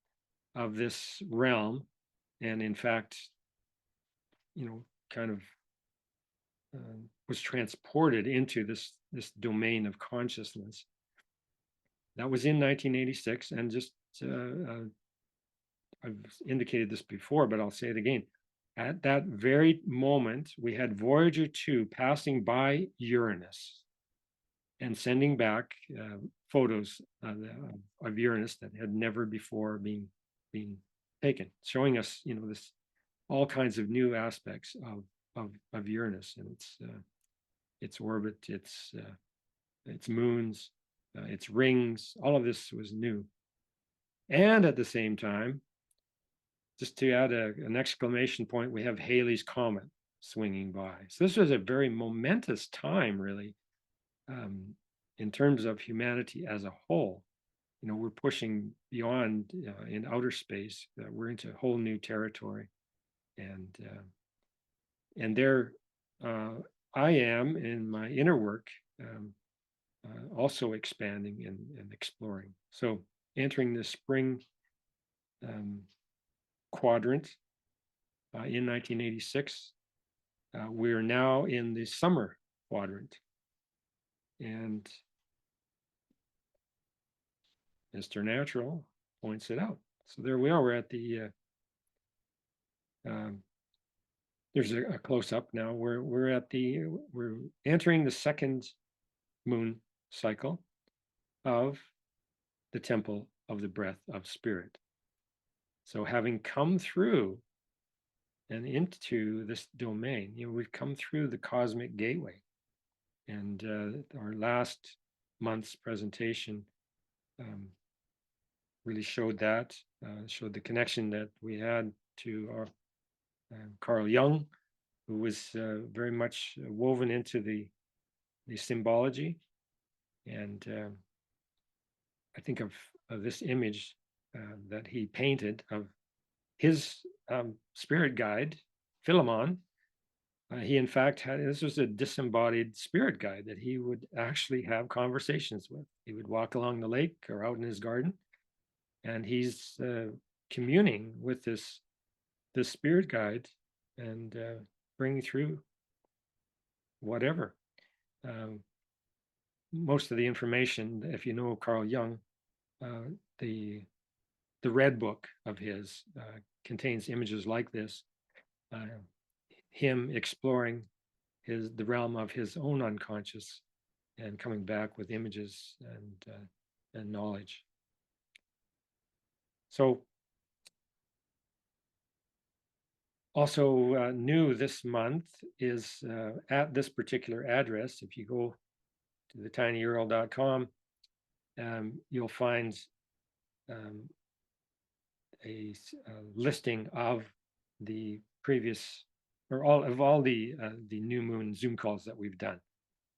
of this realm, and in fact, kind of was transported into this domain of consciousness. That was in 1986, and just I've indicated this before, but I'll say it again. At that very moment, we had Voyager 2 passing by Uranus and sending back photos of Uranus that had never before been taken, showing us, this all kinds of new aspects of Uranus and its orbit, its its moons, its rings. All of this was new. And at the same time, just to add an exclamation point, we have Halley's Comet swinging by. So this was a very momentous time, really, in terms of humanity as a whole. We're pushing beyond in outer space. We're into a whole new territory, and there I am in my inner work, also expanding and exploring. So entering the spring quadrant in 1986, we're now in the summer quadrant, and Mr. Natural points it out. So there we are. We're at the there's a close-up now. We're entering the second moon cycle of the temple of the breath of spirit. So having come through and into this domain, we've come through the cosmic gateway. And our last month's presentation really showed that, showed the connection that we had to our Carl Jung, who was very much woven into the symbology. And I think of this image that he painted of his spirit guide, Philemon. He, in fact, this was a disembodied spirit guide that he would actually have conversations with. He would walk along the lake or out in his garden, and he's communing with this spirit guide and bringing through whatever. Most of the information, if you know Carl Jung, the red book of his contains images like this, him exploring the realm of his own unconscious and coming back with images and knowledge. So also new this month is at this particular address. If you go to thetinyurl.com, you'll find a listing of the previous or all the new moon Zoom calls that we've done.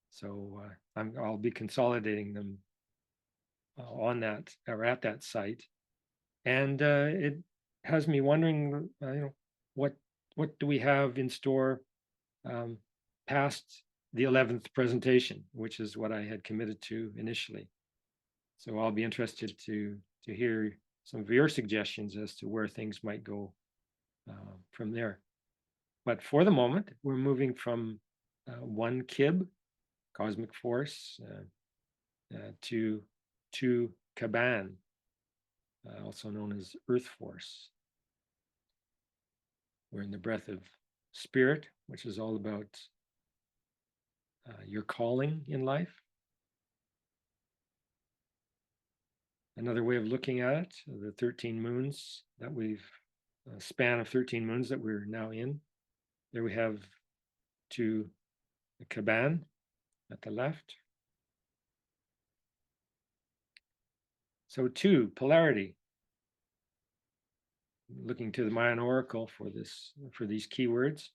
So I'll be consolidating them on that or at that site, and it has me wondering, what do we have in store past the 11th presentation, which is what I had committed to initially. So I'll be interested to hear some of your suggestions as to where things might go from there. But for the moment, we're moving from one Kib, cosmic force, to Kaban, also known as Earth Force. We're in the breath of spirit, which is all about your calling in life. Another way of looking at it, the 13 moons that we've, span of 13 moons that we're now in. There we have to the Kaban at the left. So 2, polarity. Looking to the Mayan Oracle for these keywords,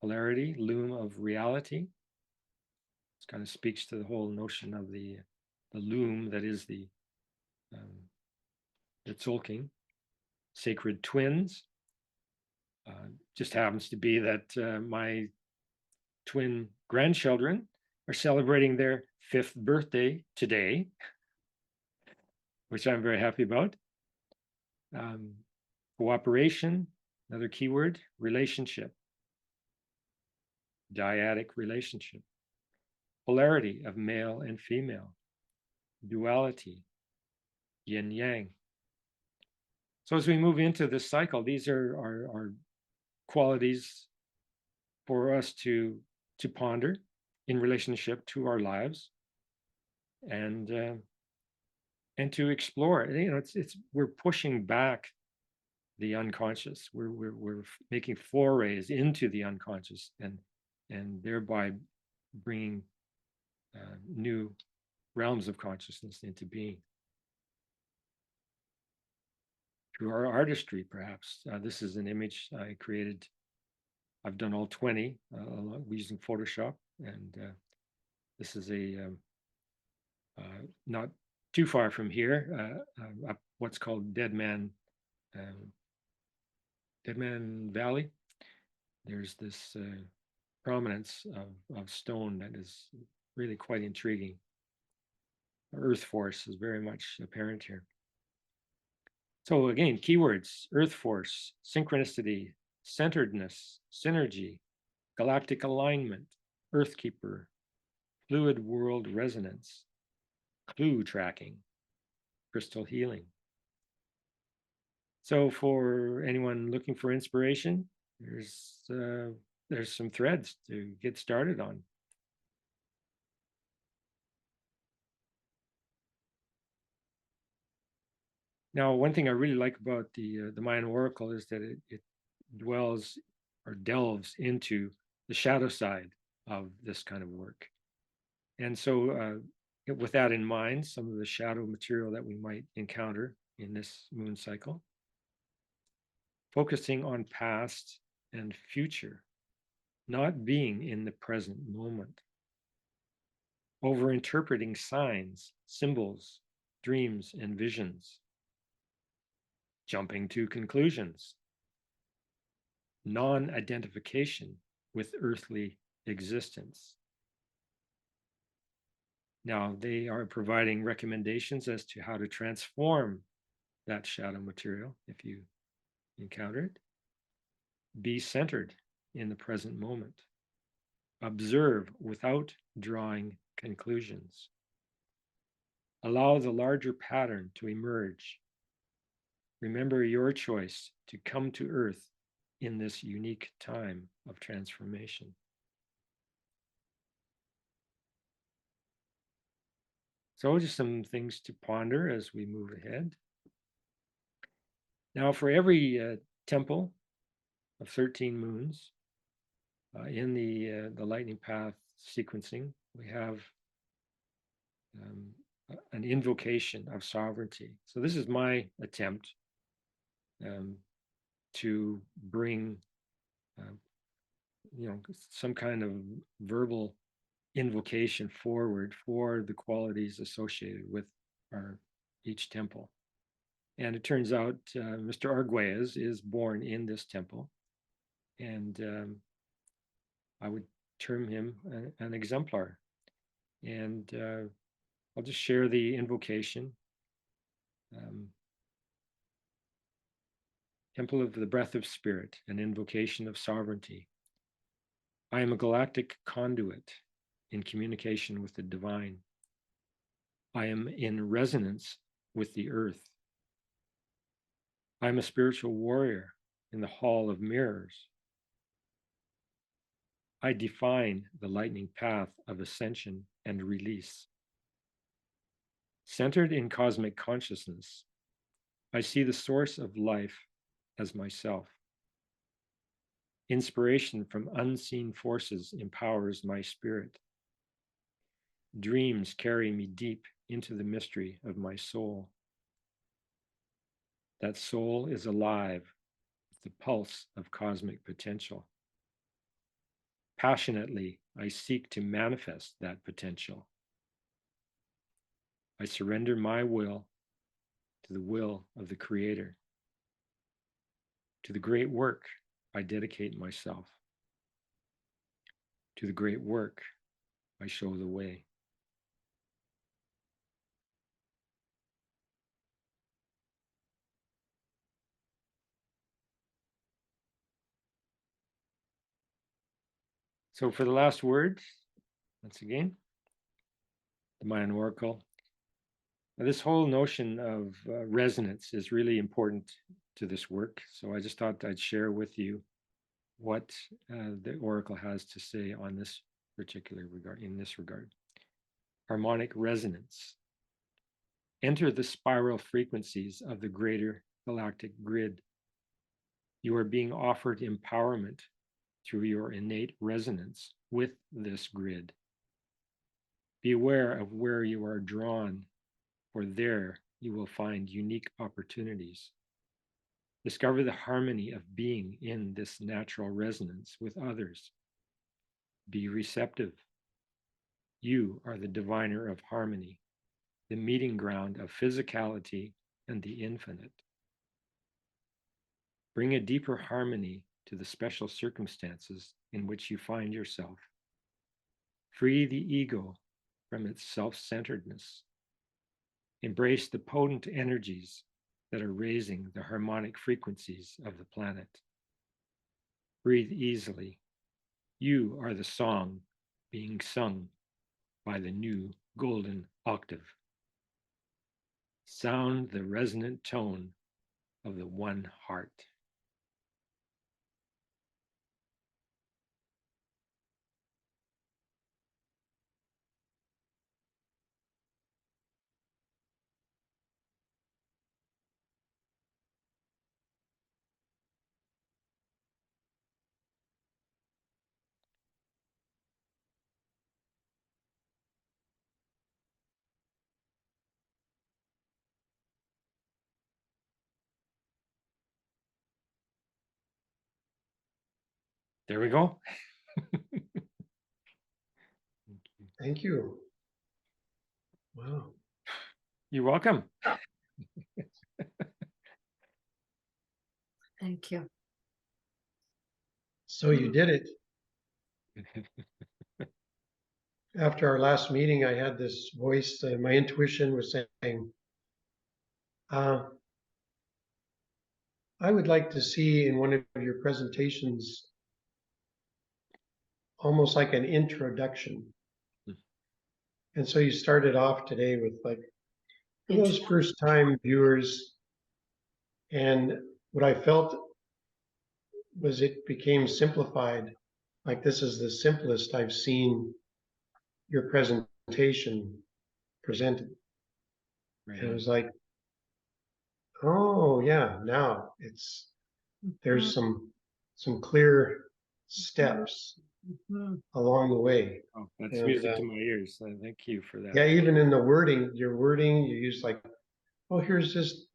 polarity, loom of reality. This kind of speaks to the whole notion of the loom that is the Tzolkin, sacred twins. Just happens to be that my twin grandchildren are celebrating their 5th birthday today, which I'm very happy about. Cooperation, another keyword, relationship, dyadic relationship, polarity of male and female, duality, yin yang. So as we move into this cycle, these are qualities for us to ponder in relationship to our lives and to explore. We're pushing back the unconscious. We're making forays into the unconscious and thereby bringing new realms of consciousness into being. Through our artistry, perhaps. This is an image I created. I've done all 20 using Photoshop, and this is not too far from here, up what's called Dead Man Valley. There's this prominence of stone that is really quite intriguing. Earth force is very much apparent here. So again, keywords: earth force, synchronicity, centeredness, synergy, galactic alignment, earthkeeper, fluid world resonance, clue tracking, crystal healing. So for anyone looking for inspiration, there's some threads to get started on. Now, one thing I really like about the Mayan Oracle is that it dwells or delves into the shadow side of this kind of work. And so with that in mind, some of the shadow material that we might encounter in this moon cycle, focusing on past and future, not being in the present moment, over-interpreting signs, symbols, dreams, and visions, jumping to conclusions, non-identification with earthly existence. Now, they are providing recommendations as to how to transform that shadow material if you encounter it. Be centered in the present moment. Observe without drawing conclusions. Allow the larger pattern to emerge. Remember your choice to come to Earth in this unique time of transformation. So just some things to ponder as we move ahead. Now, for every temple of 13 moons in the lightning path sequencing, we have an invocation of sovereignty. So this is my attempt to bring, some kind of verbal invocation forward for the qualities associated with each temple. And it turns out Mr. Arguelles is born in this temple, and I would term him an exemplar. And I'll just share the invocation. Temple of the Breath of Spirit, an invocation of sovereignty. I am a galactic conduit in communication with the divine. I am in resonance with the earth. I am a spiritual warrior in the hall of mirrors. I define the lightning path of ascension and release. Centered in cosmic consciousness, I see the source of life as myself. Inspiration from unseen forces empowers my spirit. Dreams carry me deep into the mystery of my soul. That soul is alive with the pulse of cosmic potential. Passionately, I seek to manifest that potential. I surrender my will to the will of the Creator. To the great work, I dedicate myself. To the great work, I show the way. So for the last word, once again, the Mayan Oracle. Now, this whole notion of resonance is really important to this work. So I just thought I'd share with you what the Oracle has to say on this particular regard, in this regard. Harmonic resonance. Enter the spiral frequencies of the greater galactic grid. You are being offered empowerment through your innate resonance with this grid. Be aware of where you are drawn, for there you will find unique opportunities. Discover the harmony of being in this natural resonance with others. Be receptive. You are the diviner of harmony, the meeting ground of physicality and the infinite. Bring a deeper harmony to the special circumstances in which you find yourself. Free the ego from its self-centeredness. Embrace the potent energies that are raising the harmonic frequencies of the planet. Breathe easily. You are the song being sung by the new golden octave. Sound the resonant tone of the one heart. There we go. Thank you. Wow. You're welcome. Thank you. So you did it. After our last meeting, I had this voice, my intuition was saying, I would like to see in one of your presentations almost like an introduction. And so you started off today with like, for those first time viewers, and what I felt was it became simplified. Like this is the simplest I've seen your presentation presented. Right. And it was like, oh yeah, now there's some clear steps along the way. Oh, that's And, music to my ears. Thank you for that. yeah, even in the wording, your wording, you use like, oh, here's just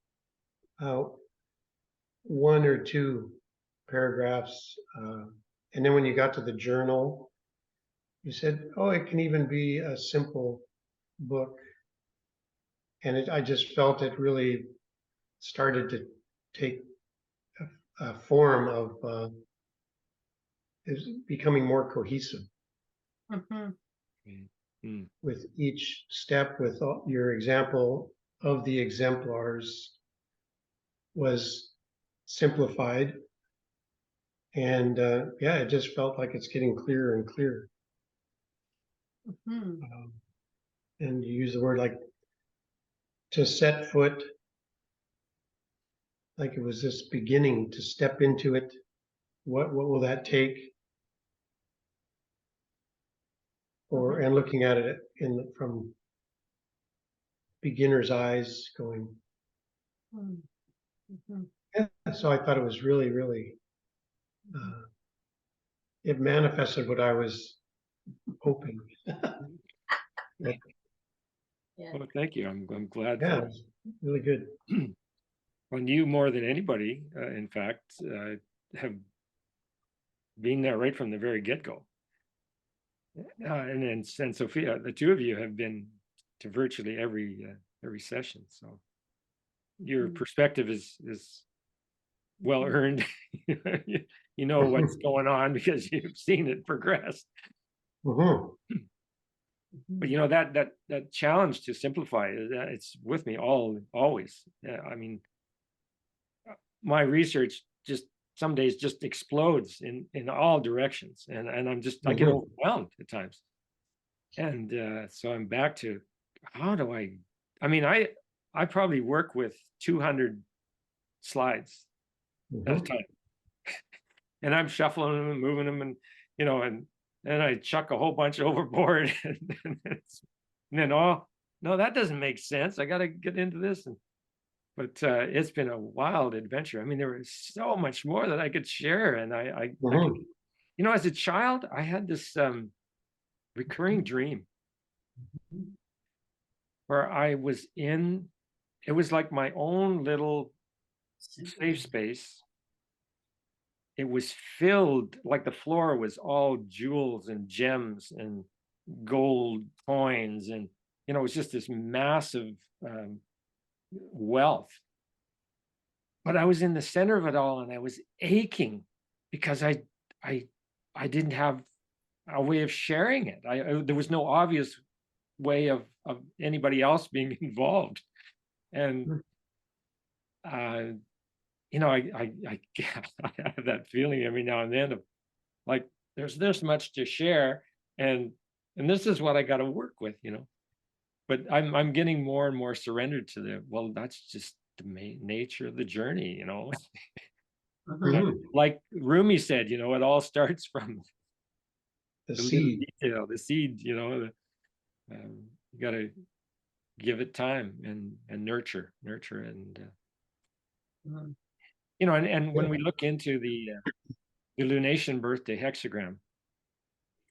one or two paragraphs. And then when you got to the journal, you said, oh, it can even be a simple book. And I just felt it really started to take a form of is becoming more cohesive with each step, with your example of the exemplars was simplified. And yeah, it just felt like it's getting clearer and clearer. And you use the word like to set foot, like it was this beginning to step into it. What will that take? Or and looking at it from beginner's eyes, going. Yeah, so I thought it was really, really. It manifested what I was hoping. Yeah. Well, thank you. I'm glad. Yeah, it's really good. Well, you more than anybody, in fact, have been there right from the very get-go. And Sophia, the two of you have been to virtually every session. So your perspective is well earned. You know what's going on because you've seen it progress. But you know that challenge to simplify, it's with me always. I mean, my research just some days just explodes in all directions, and I'm just I get overwhelmed at times, and so I'm back to how do I mean I probably work with 200 slides at a time, and I'm shuffling them and moving them, and you know, and I chuck a whole bunch overboard, and then oh no, that doesn't make sense. I got to get into this, but it's been a wild adventure. I mean, there was so much more that I could share, and I could, you know, as a child, I had this recurring dream where I was in, it was like my own little safe space. It was filled, like the floor was all jewels and gems and gold coins, and it was just this massive wealth. But I was in the center of it all, and I was aching because I didn't have a way of sharing it. There was no obvious way of anybody else being involved, and I I have that feeling every now and then of like there's this much to share, and this is what I got to work with, But I'm getting more and more surrendered to well, that's just the nature of the journey, Like Rumi said, it all starts from The the little seed. detail, the seed, you got to give it time and nurture, and and when we look into the lunation birthday hexagram,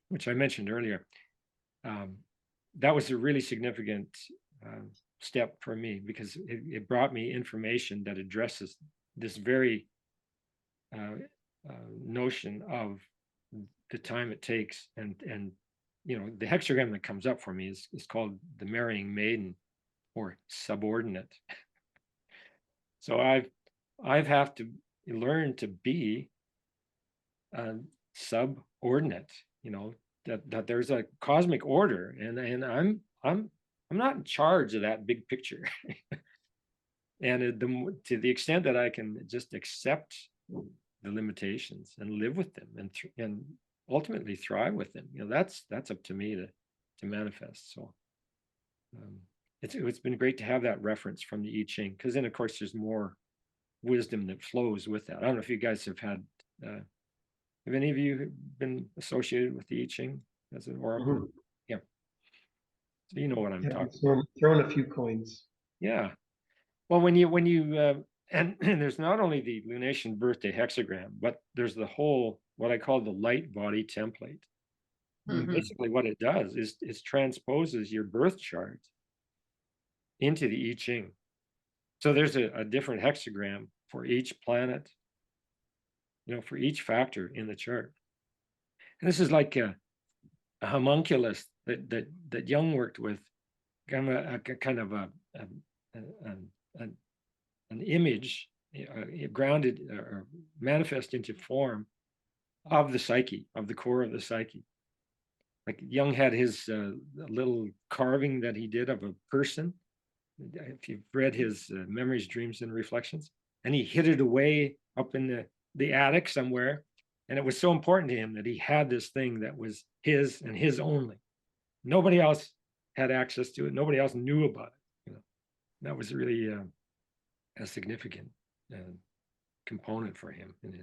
which I mentioned earlier, that was a really significant step for me because it brought me information that addresses this very notion of the time it takes, and the hexagram that comes up for me is called the marrying maiden, or subordinate. So I've have to learn to be subordinate, that there's a cosmic order, and I'm not in charge of that big picture. And to the extent that I can just accept the limitations and live with them, and ultimately thrive with them, that's up to me to manifest. So it's been great to have that reference from the I Ching, because then of course there's more wisdom that flows with that. I don't know if you guys have had have any of you been associated with the I Ching as an oracle? Yeah. So you know what I'm talking about. Throwing a few coins. Yeah. Well, when you and there's not only the lunation birthday hexagram, but there's the whole, what I call the light body template. Basically what it does is it transposes your birth chart into the I Ching. So there's a different hexagram for each planet, for each factor in the chart. And this is like a homunculus that Jung worked with, kind of an image grounded or manifest into form of the psyche, of the core of the psyche. Like Jung had his little carving that he did of a person. If you've read his Memories, Dreams, and Reflections, and he hid it away up in the attic somewhere. And it was so important to him that he had this thing that was his and his only. Nobody else had access to it. Nobody else knew about it. That was really a significant component for him in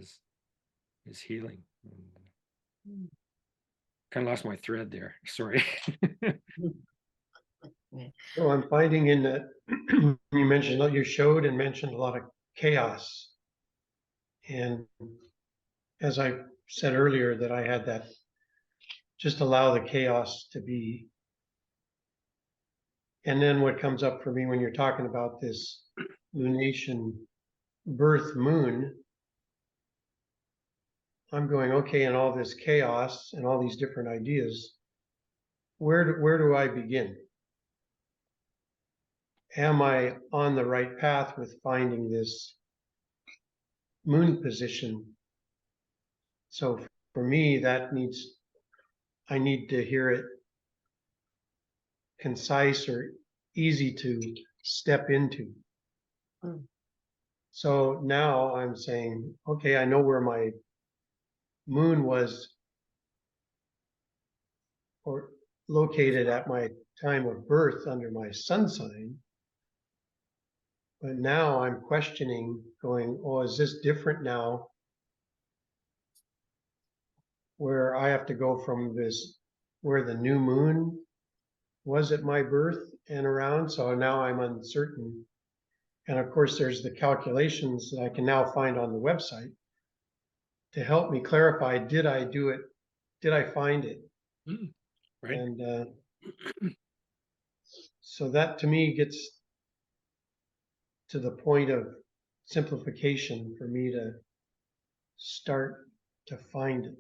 his healing. Kind of lost my thread there. Sorry. Well, I'm finding in that you showed and mentioned a lot of chaos. And as I said earlier, that I had that, just allow the chaos to be. And then what comes up for me when you're talking about this lunation birth moon, I'm going, okay, and all this chaos and all these different ideas, where do I begin? Am I on the right path with finding this moon position? So for me, I need to hear it concise or easy to step into. So now I'm saying, okay, I know where my moon was, or located at my time of birth under my sun sign. But now I'm questioning, going, oh, is this different now? Where I have to go from this, where the new moon was at my birth and around. So now I'm uncertain. And of course, there's the calculations that I can now find on the website to help me clarify, did I do it? Did I find it? Right. And So that to me gets to the point of simplification for me to start to find it.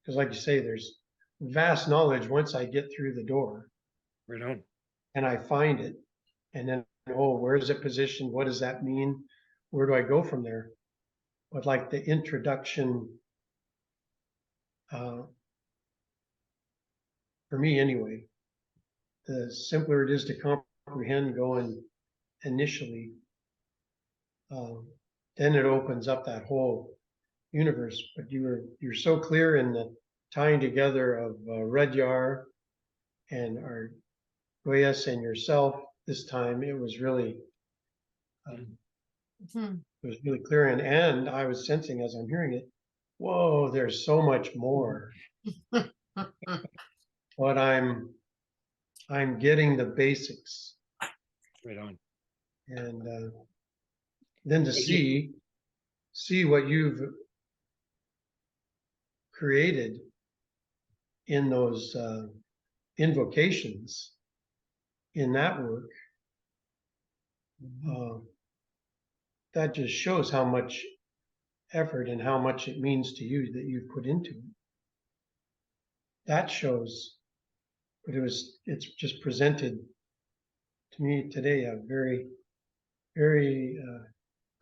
Because like you say, there's vast knowledge once I get through the door Right on. and I find it. And then, oh, where is it positioned? What does that mean? Where do I go from there? But like the introduction, uh, for me anyway, the simpler it is to comprehend going initially, um, then it opens up that whole universe. But you're so clear in the tying together of Rudyard and our Goyas and yourself this time. It was really it was really clear, and I was sensing as I'm hearing it, whoa, there's so much more. But I'm getting the basics, Right on. and then to see what you've created in those invocations in that work, that just shows how much effort and how much it means to you that you've put into it. That shows, but it's just presented to me today very, very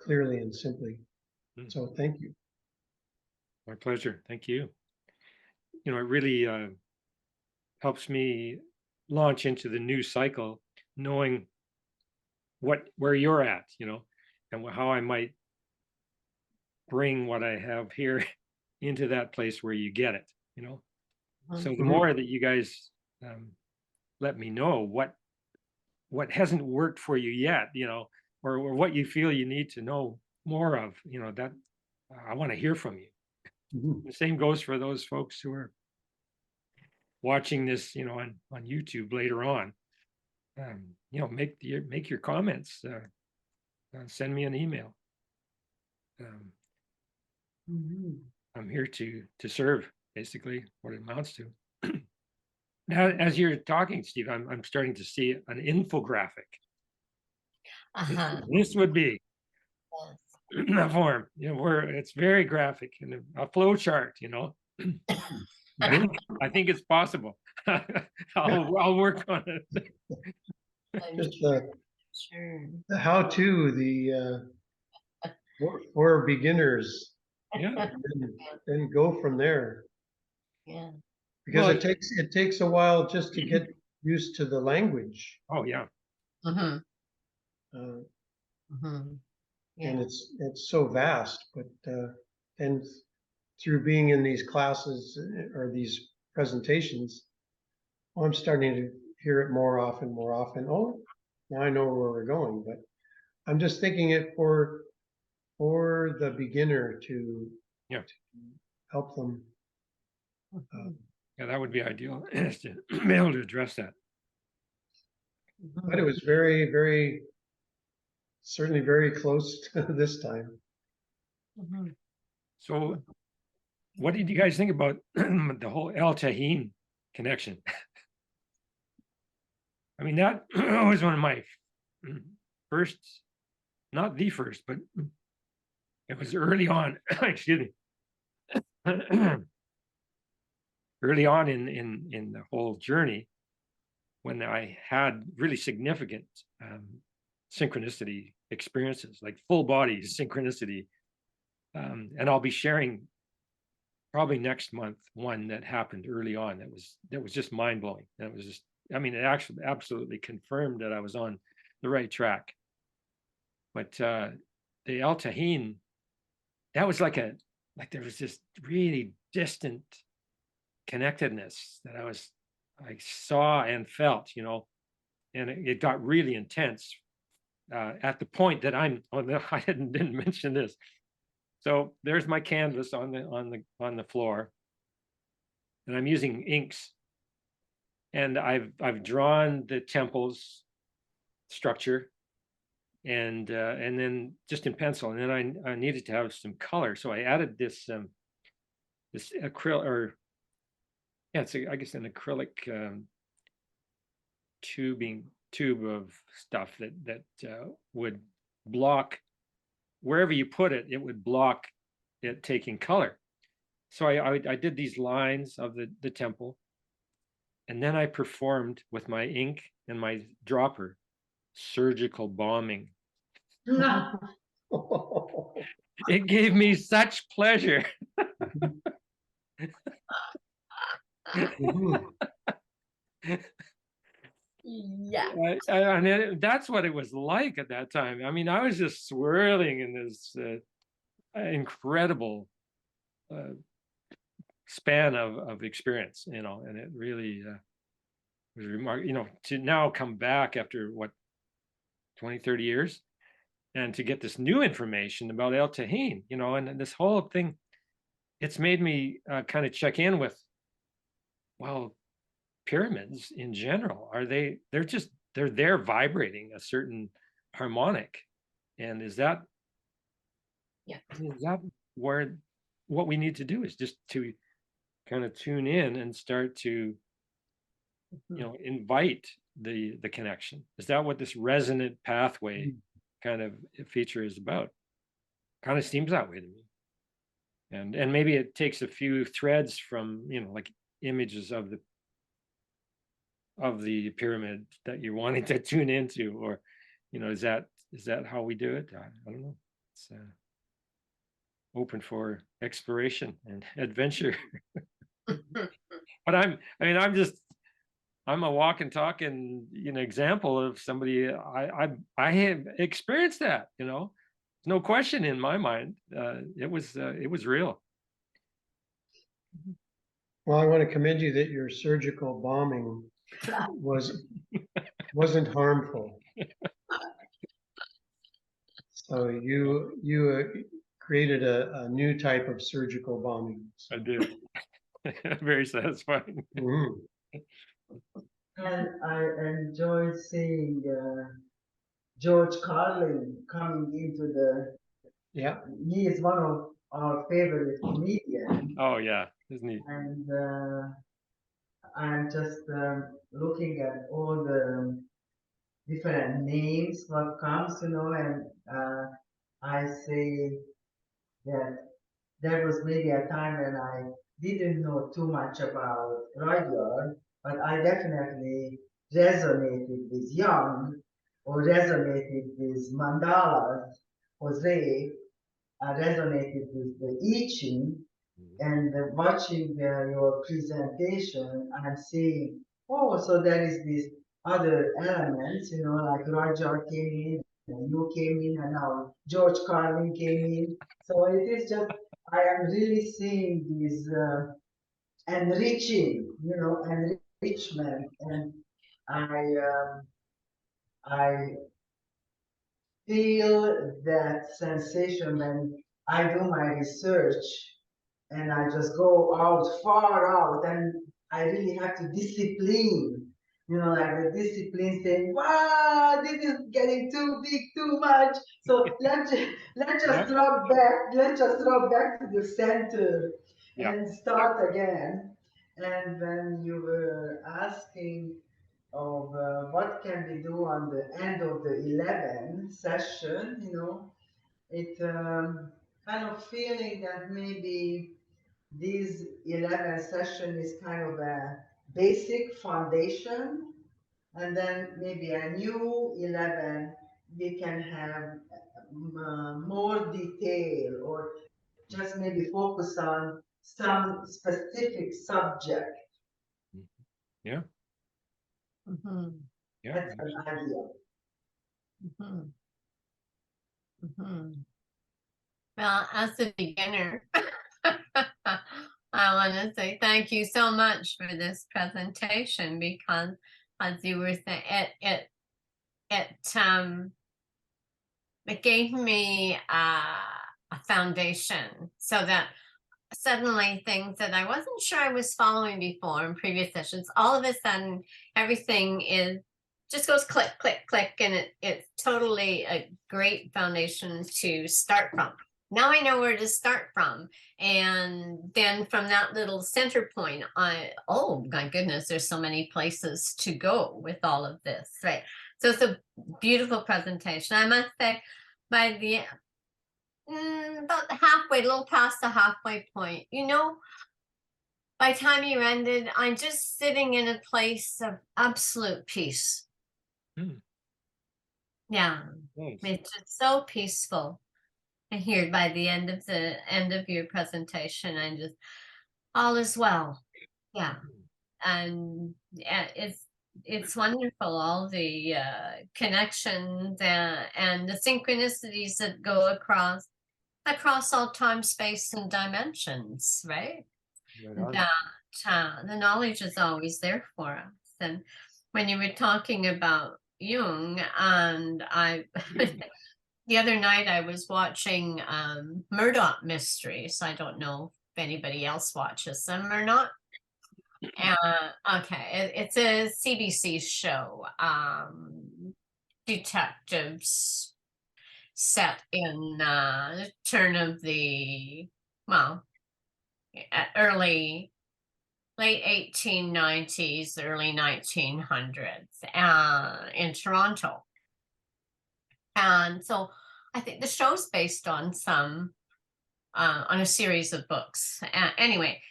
clearly and simply. So thank you. My pleasure. Thank you. It really helps me launch into the new cycle, knowing where you're at, and how I might bring what I have here into that place where you get it. So the more that you guys let me know what hasn't worked for you yet, or what you feel you need to know more of, that I want to hear from you. The same goes for those folks who are watching this, on YouTube later on. Make your comments. Send me an email. I'm here to serve, basically, what it amounts to. Now, as you're talking, Steve, I'm starting to see an infographic. This would be a form, where it's very graphic and a flow chart. I think it's possible. I'll work on it. Just the how-to, for beginners, Yeah. and go from there. Yeah. Because Well, it takes a while just to get used to the language. Oh yeah. Mm-hmm. Uh, Mm-hmm. Yeah. and it's so vast, but and through being in these classes or these presentations, I'm starting to hear it more often. Oh, now I know where we're going, but I'm just thinking it for the beginner to Yeah. help them. Yeah, that would be ideal, is to be able to address that. But it was very, very, certainly very close to this time. Mm-hmm. So what did you guys think about the whole El Tahin connection? I mean, that was one of my first, not the first, but it was early on, excuse me, early on in the whole journey, when I had really significant synchronicity experiences, like full body synchronicity. And I'll be sharing probably next month one that happened early on that was just mind blowing. That was just, I mean, it actually absolutely confirmed that I was on the right track. But the El Tahin, that was like there was this really distant connectedness that I saw and felt, and it got really intense at the point that I didn't mention this. So there's my canvas on the floor, and I'm using inks, and I've drawn the temple's structure, and then just in pencil, and then I needed to have some color, so I added this acrylic, or yeah, I guess an acrylic tubing tube of stuff that would block wherever you put it. It would block it taking color. So I did these lines of the temple, and then I performed with my ink and my dropper surgical bombing. It gave me such pleasure. Yeah. That's what it was like at that time. I mean, I was just swirling in this incredible span of experience, you know, and it really was remarkable, you know, to now come back after what, 20, 30 years, and to get this new information about El Tahin, you know, and this whole thing, it's made me kind of check in with, well, pyramids in general, they're there vibrating a certain harmonic, and is that where what we need to do is just to kind of tune in and start to, you know, invite the connection? Is that what this resonant pathway kind of feature is about? Kind of seems that way to me. And maybe it takes a few threads from, you know, like images of the pyramid that you're wanting to tune into, or, you know, is that how we do it? I don't know. It's open for exploration and adventure. But I'm a walk and talk and, you know, example of somebody. I have experienced that, you know, no question in my mind. It was real. Well, I want to commend you that your surgical bombing wasn't harmful. So you created a new type of surgical bombing. I did. Very satisfying. Mhm. And I enjoy seeing George Carlin coming into the. Yeah. He is one of our favorite comedians, Oh yeah, isn't he? and I'm just looking at all the different names what comes, you know, and I say that there was maybe a time when I didn't know too much about Rudyard, but I definitely resonated with Young or resonated with mandalas, Jose, I resonated with the I Ching, and watching your presentation, I'm seeing, oh, so there is these other elements, you know, like Roger came in, and you came in, and now George Carlin came in. So it is just, I am really seeing this enriching, you know, enrichment, and I, I feel that sensation when I do my research and I just go out far out, and I really have to discipline, you know, like the discipline saying, wow, this is getting too big, too much. So let's just drop back to the center and start again. And when you were asking of what can we do on the end of the 11 session, you know, it kind of feeling that maybe this 11 session is kind of a basic foundation, and then maybe a new 11 we can have more detail, or just maybe focus on some specific subject. Yeah. Mm-hmm. Yeah. That's an idea. Mm-hmm. Mm-hmm. Well, as a beginner, I want to say thank you so much for this presentation, because as you were saying, it gave me a foundation, so that suddenly things that I wasn't sure I was following before in previous sessions, all of a sudden everything just goes click, click, click, and it's totally a great foundation to start from. now I know where to start from. And then from that little center point, oh my goodness, there's so many places to go with all of this, right? So it's a beautiful presentation. I must say, by the about halfway, a little past the halfway point, by the time you ended, I'm just sitting in a place of absolute peace. Hmm. Yeah, Nice. it's just so peaceful. And here, by the end of your presentation, I'm just all is well. Yeah, and it's wonderful, all the connections and the synchronicities that go across all time, space, and dimensions, right? Right on. That the knowledge is always there for us. And when you were talking about Jung, and the other night I was watching Murdoch Mysteries. I don't know if anybody else watches them or not. Okay, it's a CBC show. Detectives set in turn of the, well, late 1890s, early 1900s, in Toronto. And so I think the show's based on on a series of books. Anyway,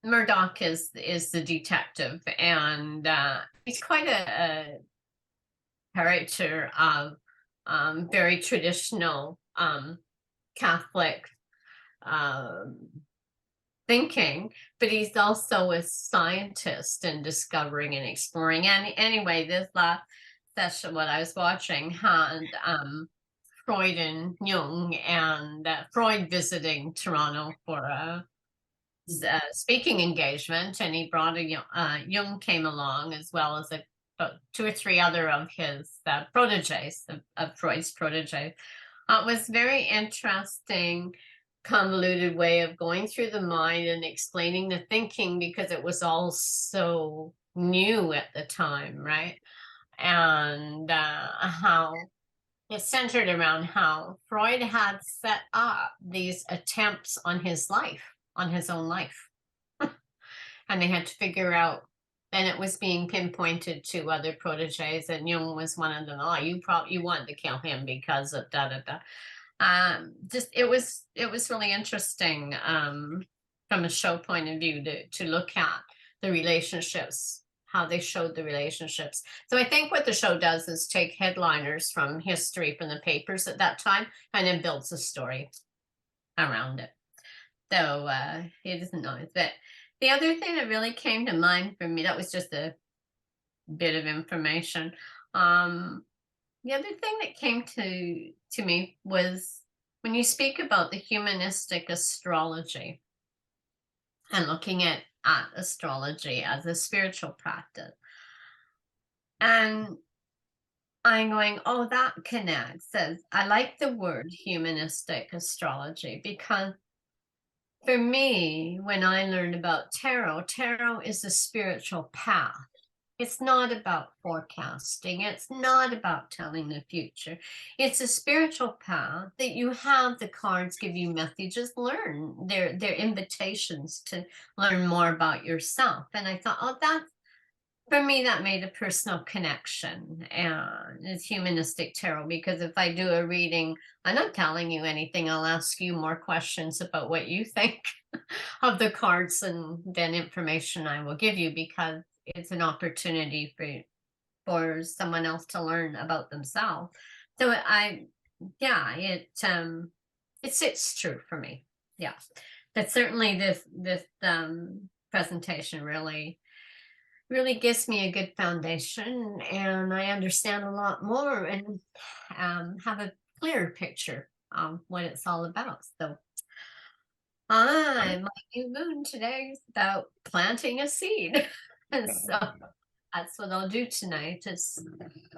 Murdoch is the detective, and he's quite a character of very traditional Catholic thinking, but he's also a scientist and discovering and exploring. And anyway, this last session, what I was watching, had Freud and Jung, and Freud visiting Toronto for a speaking engagement, and he brought Jung came along, as well as about 2 or 3 other of his proteges, of Freud's proteges. It was very interesting, convoluted way of going through the mind and explaining the thinking, because it was all so new at the time, right? And how it centered around how Freud had set up these attempts on his life, on his own life. And they had to figure out, and it was being pinpointed to other proteges, and Jung was one of them. Oh, you wanted to kill him because of da da da. Just it was really interesting from a show point of view to look at the relationships, how they showed the relationships. So I think what the show does is take headliners from history, from the papers at that time, and then builds a story around it. So it isn't nice. But the other thing that really came to mind for me, that was just a bit of information. The other thing that came to me was when you speak about the humanistic astrology and looking at astrology as a spiritual practice. And I'm going, oh, that connects. Says I like the word humanistic astrology, because for me, when I learned about tarot is a spiritual path. It's not about forecasting. It's not about telling the future. It's a spiritual path that you have the cards give you messages, learn. They're invitations to learn more about yourself. And I thought, oh, that's, for me, that made a personal connection. And it's humanistic tarot, because if I do a reading, I'm not telling you anything. I'll ask you more questions about what you think of the cards, and then information I will give you, because it's an opportunity for someone else to learn about themselves. So it sits true for me. Yeah, but certainly this presentation really gives me a good foundation, and I understand a lot more, and have a clearer picture of what it's all about. So my new moon today is about planting a seed. And so that's what I'll do tonight, is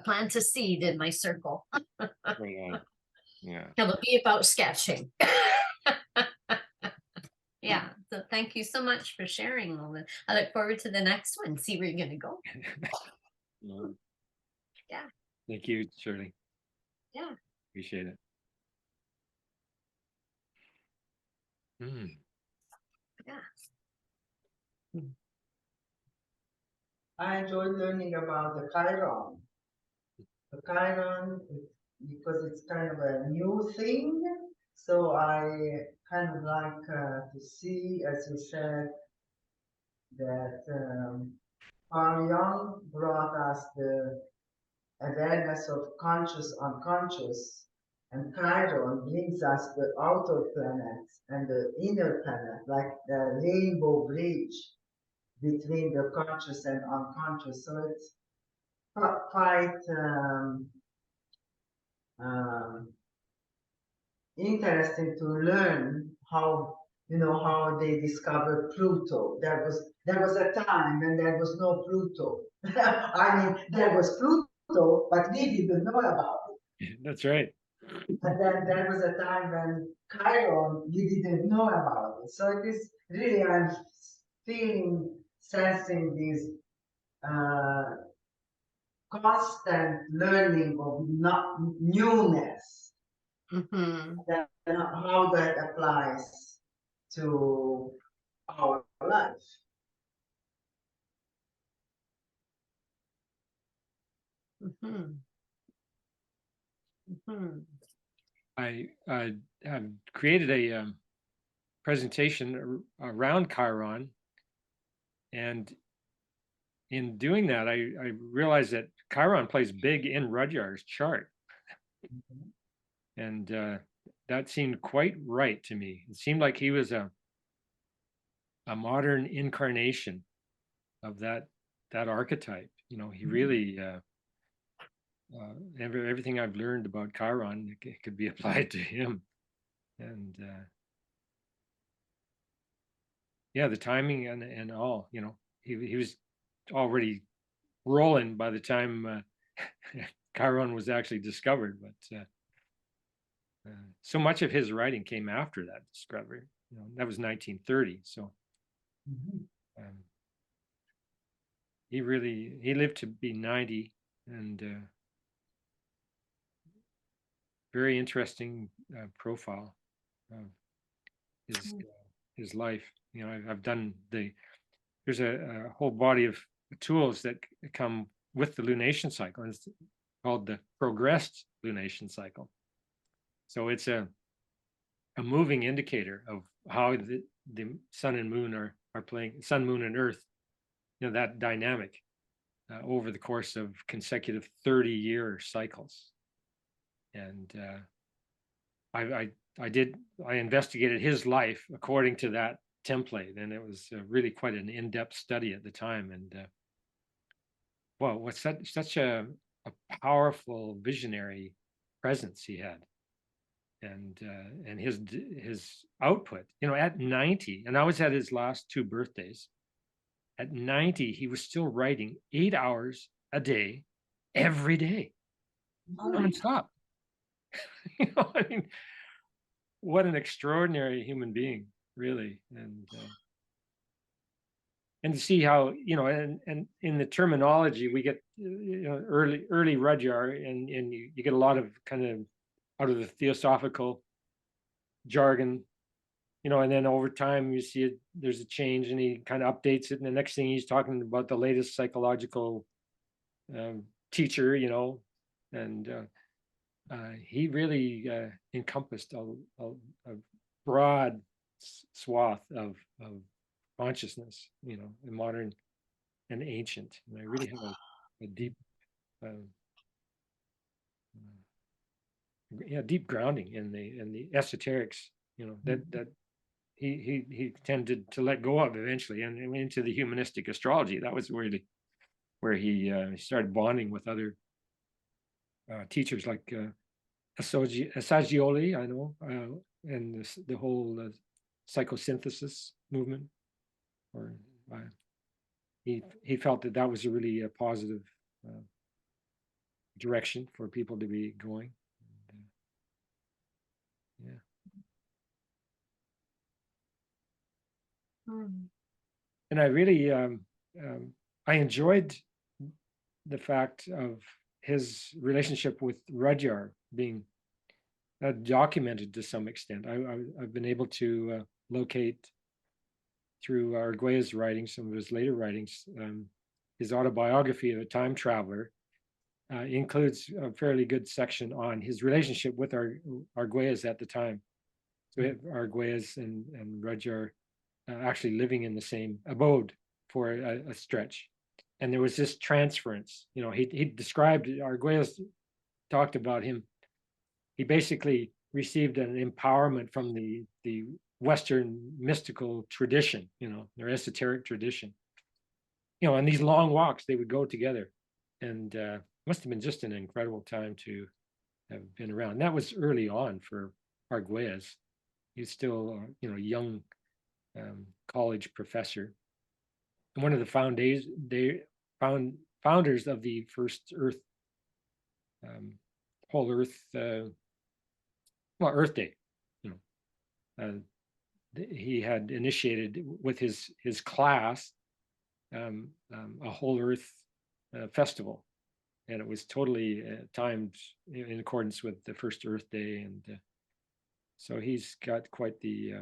plant a seed in my circle. Yeah. It'll be about sketching. Yeah, so thank you so much for sharing all this. I look forward to the next one, see where you're gonna go. Yeah. Thank you, Shirley. Yeah. Appreciate it. Mm. Yeah. I enjoy learning about the Chiron. The Chiron, because it's kind of a new thing, so I kind of like to see, as you said, that Carl Jung brought us the awareness of conscious, unconscious, and Chiron brings us the outer planets and the inner planet, like the rainbow bridge between the conscious and unconscious. So it's quite um, interesting to learn how how they discovered Pluto. There was a time when there was no Pluto. I mean, there was Pluto, but we didn't know about it. That's right. And then there was a time when Chiron, we didn't know about it. So it is really, I'm feeling, sensing this constant learning of not newness. Mm-hmm. How that applies to our life. Mm-hmm. Mm-hmm. I have created a presentation around Chiron, and in doing that, I realized that Chiron plays big in Rudyard's chart, and that seemed quite right to me. It seemed like he was a modern incarnation of that archetype. He really everything I've learned about Chiron could be applied to him, and yeah, the timing and all. He was already rolling by the time Chiron was actually discovered, but so much of his writing came after that discovery. That was 1930. So um, he lived to be 90, and very interesting profile of his life. I've done there's a whole body of tools that come with the lunation cycle, and it's called the progressed lunation cycle. So it's a moving indicator of how the sun and moon are playing, sun, moon, and earth, that dynamic over the course of consecutive 30-year cycles. And I investigated his life according to that template, and it was really quite an in-depth study at the time. And well, what's such a powerful visionary presence he had, and his output. At 90, and I was at his last two birthdays. At 90, he was still writing 8 hours a day, every day, nonstop. I mean, what an extraordinary human being, really. And to see how, and in the terminology we get, early Rudyard, and you get a lot of kind of out of the theosophical jargon, and then over time you see there's a change, and he kind of updates it, and the next thing he's talking about the latest psychological teacher, and he really encompassed a broad swath of consciousness, modern and ancient. And I really have a deep, deep grounding in the esoterics, that he tended to let go of eventually, and into the humanistic astrology. That was really where he started bonding with other teachers like Assagioli, I know, and the whole psychosynthesis movement. Or he felt that was a really positive direction for people to be going. And, yeah. And I really I enjoyed the fact of his relationship with Rudyard being documented to some extent. I've been able to locate through Arguelles' writings, some of his later writings. His autobiography of a time traveler includes a fairly good section on his relationship with Arguelles at the time. So Arguelles and Rudyard actually living in the same abode for a stretch. And there was this transference. You know, he described, Arguelles talked about him. He basically received an empowerment from the Western mystical tradition, you know, their esoteric tradition. You know, on these long walks, they would go together. And must have been just an incredible time to have been around. And that was early on for Arguelles. He's still, you know, young college professor. And one of the founders of the first Earth, whole Earth, well, Earth Day, you know. He had initiated with his class a whole Earth festival, and it was totally timed in accordance with the first Earth Day, and so he's got quite the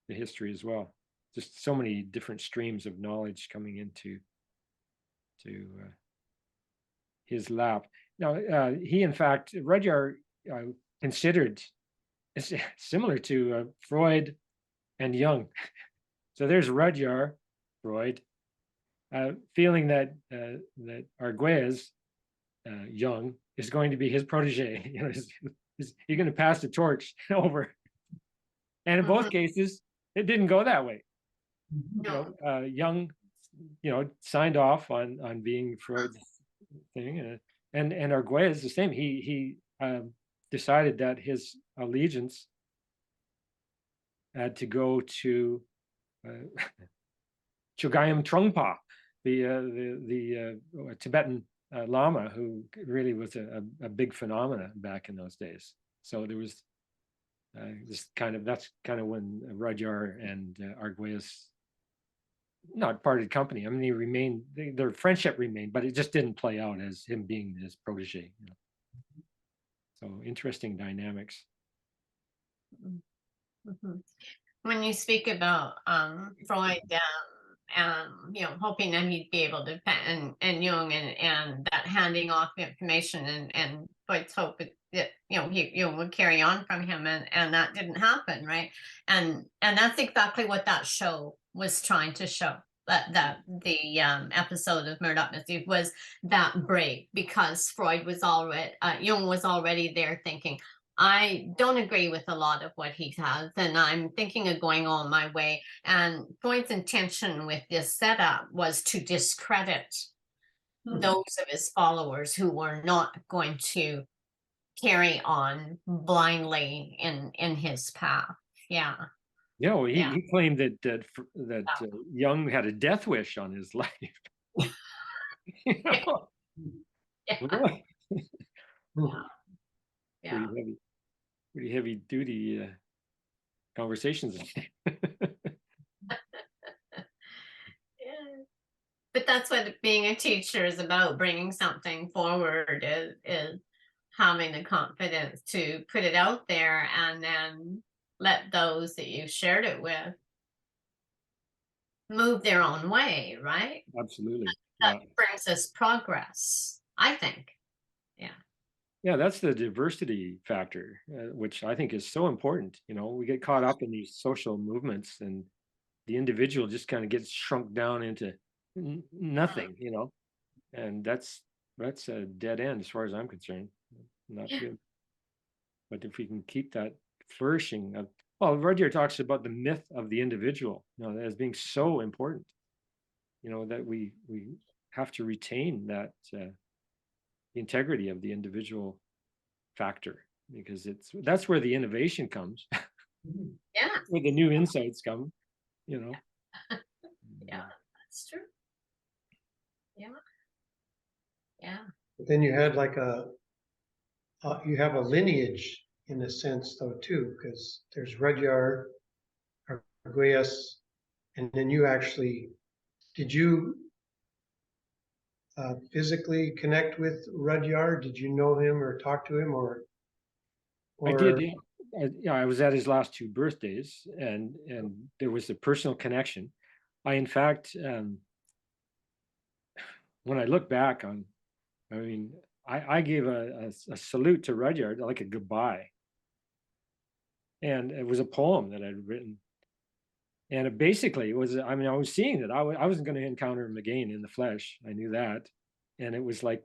history as well. Just so many different streams of knowledge coming into his lap. Now, he in fact, Rudyard considered similar to Freud and Jung. So there's Rudyard, Freud, feeling that that Arguelles, Jung, is going to be his protege. You know, he's going to pass the torch over. And in both cases, it didn't go that way. No. You know, Jung, you know, signed off on being Freud's thing, and Arguelles the same. He decided that his allegiance had to go to Chogyam Trungpa, the Tibetan Lama, who really was a big phenomenon back in those days. So there was that's kind of when Rudyard and Arguelles not parted company. I mean, they remained, their friendship remained, but it just didn't play out as him being his protege. You know? So interesting dynamics. When you speak about Freud you know, hoping that he'd be able to, and Jung and that handing off information, and Freud's hope that, you know, Jung would carry on from him, and that didn't happen, right? And that's exactly what that show was trying to show. That the episode of Murdoch Mystery was that break, because Freud was already, Jung was already there thinking, I don't agree with a lot of what he has, and I'm thinking of going on my way. And Freud's intention with this setup was to discredit those of his followers who were not going to carry on blindly in his path. Yeah. Yeah, well, he claimed that Jung had a death wish on his life. You know? Yeah. Pretty heavy duty conversations. But that's what being a teacher is about, bringing something forward, is having the confidence to put it out there, and then let those that you shared it with move their own way, right? Absolutely. That brings us progress, I think. Yeah, that's the diversity factor, which I think is so important. You know, we get caught up in these social movements, and the individual just kind of gets shrunk down into nothing, you know, and that's a dead end as far as I'm concerned. Not good. But if we can keep that flourishing, well, Rudyard talks about the myth of the individual, you know, as being so important. You know, that we have to retain that integrity of the individual factor, because that's where the innovation comes. Yeah. Where the new insights come, you know. Yeah, that's true. Yeah. But then you had like you have a lineage in a sense though too, because there's Rudyard, Arguelles, and then you actually, did you physically connect with Rudyard? Did you know him or talk to him, or I did. Yeah. I was at his last two birthdays, and there was a personal connection. I, in fact, when I look back on, I mean, I gave a salute to Rudyard, like a goodbye. And it was a poem that I'd written. And it basically was, I mean, I was seeing that I wasn't going to encounter him again in the flesh. I knew that. And it was like,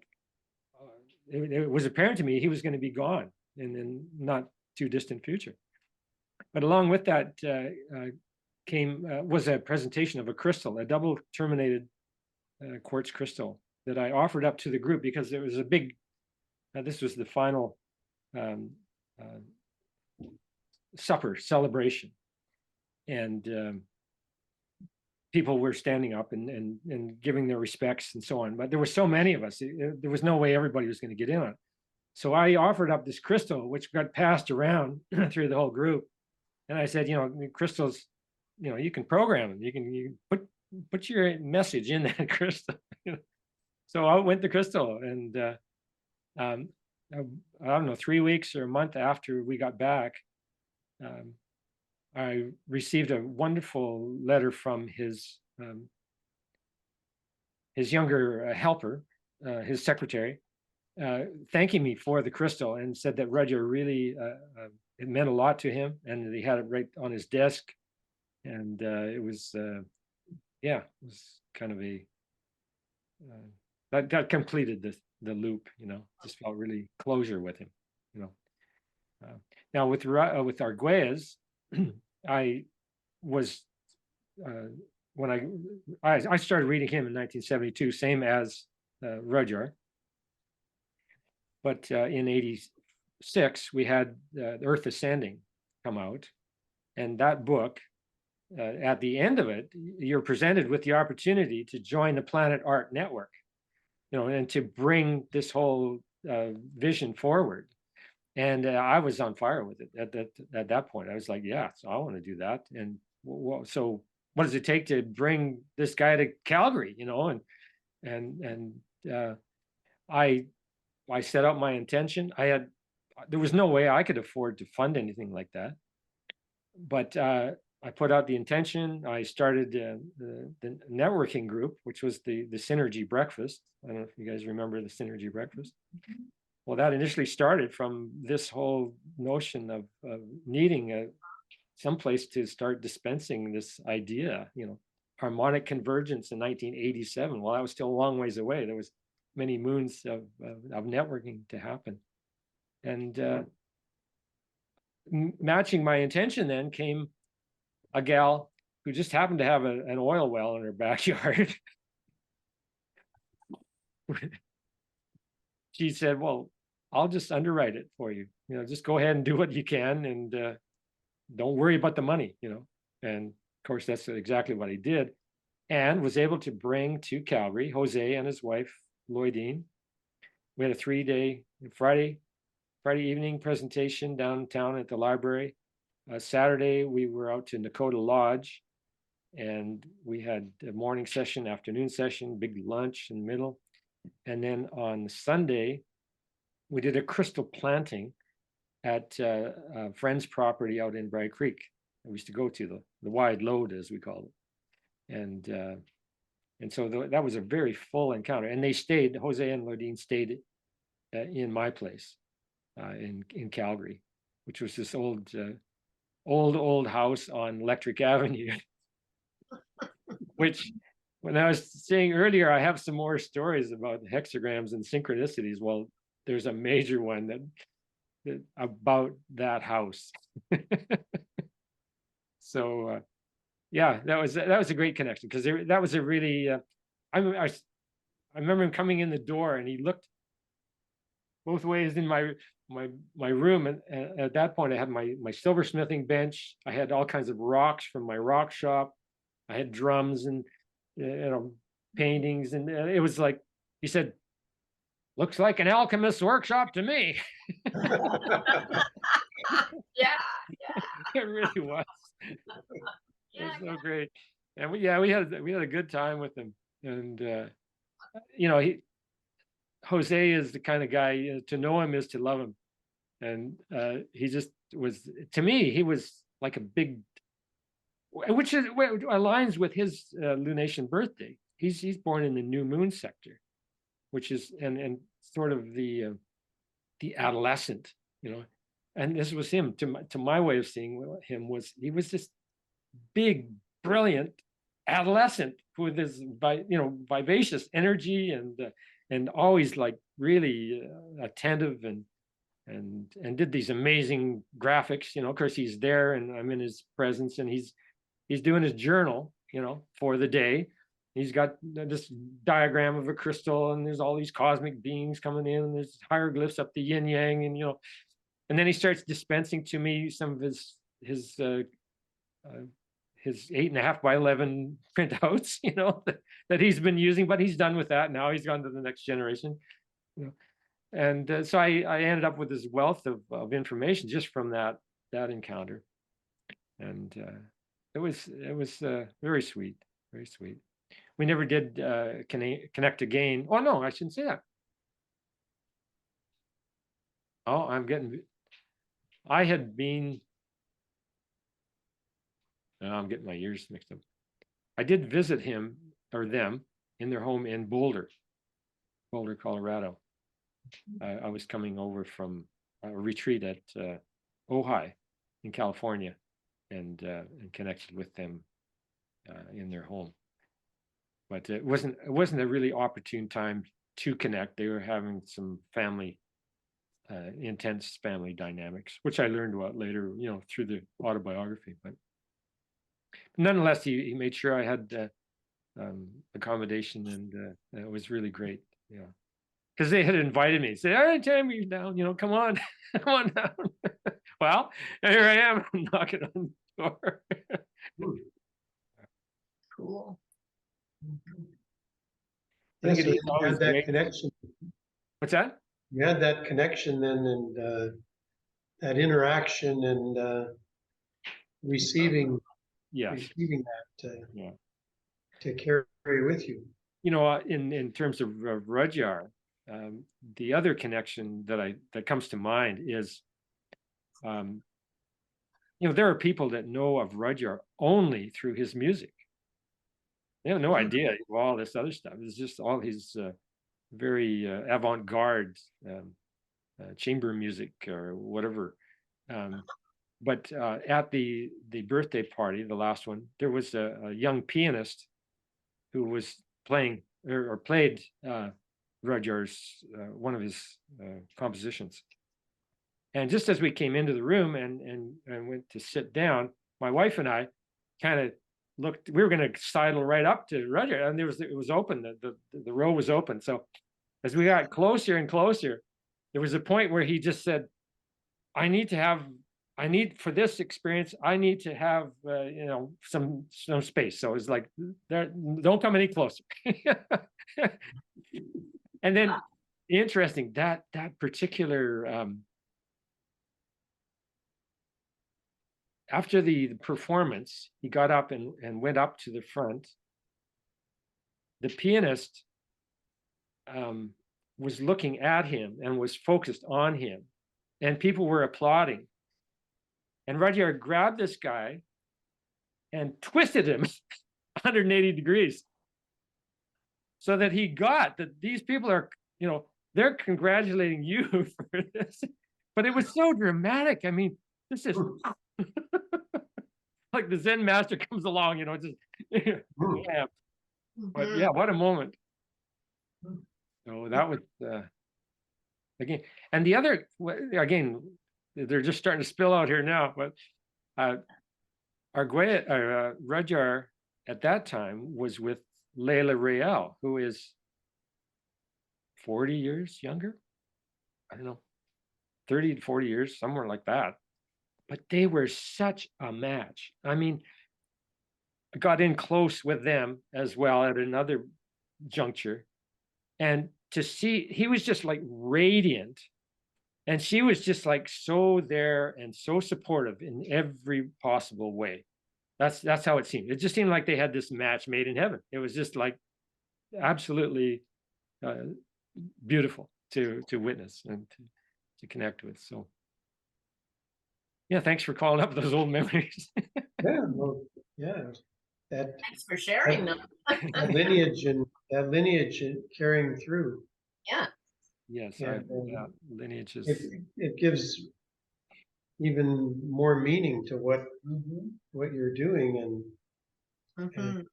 it was apparent to me he was going to be gone in not too distant future. But along with that was a presentation of a crystal, a double terminated quartz crystal that I offered up to the group because there was a big, this was the final supper celebration. And people were standing up and giving their respects and so on. But there were so many of us, there was no way everybody was going to get in on it. So I offered up this crystal, which got passed around through the whole group. And I said, you know, crystals, you know, you can program them. You can put your message in that crystal. So out went the crystal. And I don't know, 3 weeks or a month after we got back, I received a wonderful letter from his younger helper, his secretary, thanking me for the crystal, and said that Roger really, it meant a lot to him, and that he had it right on his desk. And it was, yeah, it was kind of a, that completed the loop, you know, just felt really closure with him, you know. Now with Arguelles, I was, when I started reading him in 1972, same as Rudyard. But in 86, we had The Earth Ascending come out. And that book, at the end of it, you're presented with the opportunity to join the Planet Art Network, you know, and to bring this whole vision forward. And I was on fire with it at that point. I was like, yeah, so I want to do that. And so what does it take to bring this guy to Calgary, you know? And I set out my intention. There was no way I could afford to fund anything like that. But I put out the intention. I started the networking group, which was the Synergy Breakfast. I don't know if you guys remember the Synergy Breakfast. Mm-hmm. Well, that initially started from this whole notion of needing some place to start dispensing this idea, you know, harmonic convergence in 1987. Well, that was still a long ways away. There was many moons of networking to happen. And matching my intention then came a gal who just happened to have an oil well in her backyard. She said, well, I'll just underwrite it for you. You know, just go ahead and do what you can, and don't worry about the money, you know. And of course, that's exactly what he did, and was able to bring to Calgary Jose and his wife, Lloydine. We had a 3-day Friday evening presentation downtown at the library. Saturday, we were out to Nakota Lodge, and we had a morning session, afternoon session, big lunch in the middle. And then on Sunday, we did a crystal planting at a friend's property out in Bright Creek. We used to go to the wide load, as we call it. And so that was a very full encounter. And they stayed, Jose and Lodine stayed in my place in Calgary, which was this old house on Electric Avenue, which, when I was saying earlier, I have some more stories about hexagrams and synchronicities. Well, there's a major one that about that house. So yeah, that was a great connection, because that was a really I remember him coming in the door, and he looked both ways in my room, and at that point I had my silversmithing bench. I had all kinds of rocks from my rock shop. I had drums and paintings, and it was like, he said, looks like an alchemist's workshop to me. Yeah. It really was. It was so great. And we had a good time with him. And Jose is the kind of guy, to know him is to love him. And he just to me, he was like a big, which aligns with his lunation birthday. He's born in the new moon sector, which is and sort of the adolescent, and this was him. To my way of seeing him, he was this big, brilliant adolescent with this vivacious energy and always like really attentive and did these amazing graphics. Of course he's there and I'm in his presence, and he's doing his journal, for the day. He's got this diagram of a crystal, and there's all these cosmic beings coming in, and there's hieroglyphs up the yin yang, and then he starts dispensing to me some of his 8.5 by 11 printouts, that he's been using, but he's done with that now. He's gone to the next generation, and so I ended up with this wealth of information just from that encounter, and it was very sweet, very sweet. We never did connect again. Oh no, I shouldn't say that. Oh, I had been. I'm getting my years mixed up. I did visit him or them in their home in Boulder, Colorado. I was coming over from a retreat at Ojai in California, and connected with them in their home. But it wasn't a really opportune time to connect. They were having some intense family dynamics, which I learned about later, through the autobiography. But nonetheless, he made sure I had accommodation, and it was really great. Yeah, because they had invited me. Said, "All right, Tim, you're down. Come on, come on down." Well, here I am, knocking on the door. Cool. Yeah, so you always had that great. connection. What's that? You had that connection then, and that interaction, and receiving Yes. that Yeah. to carry with you. In terms of Rudyard, the other connection that comes to mind is, there are people that know of Rudyard only through his music. They have no idea of all this other stuff. It's just all his very avant-garde chamber music or whatever. But at the birthday party, the last one, there was a young pianist who was playing or played Rudyard's one of his compositions. And just as we came into the room and went to sit down, my wife and I kind of looked. We were going to sidle right up to Rudyard, and it was open. The row was open. So as we got closer and closer, there was a point where he just said, I need for this experience, I need to have some space. So it's like, don't come any closer. And then interesting that particular after the performance, he got up and went up to the front. The pianist was looking at him and was focused on him, and people were applauding. And Rudyard grabbed this guy and twisted him 180 degrees, so that he got that these people are, they're congratulating you for this. But it was so dramatic. I mean, this is like the Zen master comes along, just yeah. But yeah, what a moment. So that was again, and the other, again, they're just starting to spill out here now, but Rudyard at that time was with Leila Rael, who is 40 years younger. I don't know, 30 to 40 years, somewhere like that. But they were such a match. I mean, I got in close with them as well at another juncture. And to see, he was just like radiant. And she was just like so there and so supportive in every possible way. That's how it seemed. It just seemed like they had this match made in heaven. It was just like absolutely beautiful to witness and to connect with. So Yeah, thanks for calling up those old memories. Yeah, well, yeah, that, Thanks for sharing them. that lineage and carrying through. Yeah. Yes, Yeah, yeah, lineage is, it gives even more meaning to Mhm. what you're doing and Mhm.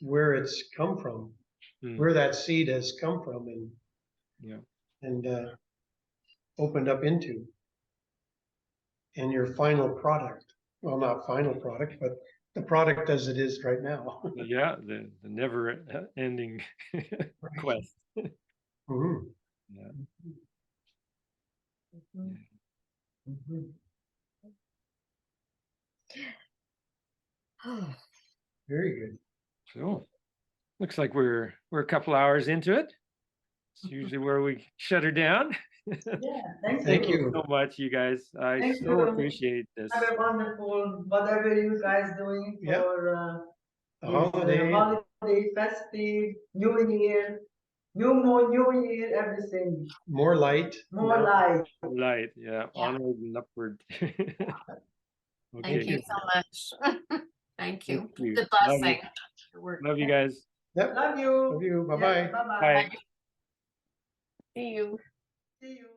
where it's come from, where that seed has come from yeah, and opened up into, and your final product. Well, not final product, but the product as it is right now. yeah, the never ending quest. Mhm. Yeah. Mhm. Mhm. Very good. So looks like we're a couple hours into it. It's usually where we shut her down. Yeah, thank Thank you. you. So much, you guys. I Thank so you. appreciate this. Have a wonderful, whatever you guys doing Yeah. for The this holiday. holiday, festive, New Year, New Moon, New Year, everything. More light. More now. light. Light, yeah, Yeah. onward and upward. Thank Okay, you so much. Thank you. thank you. Good Love you. blessing. Your work. Love you guys. Yep. Love you. Love you. Yeah, Bye-bye. bye-bye. Bye. See you. See you.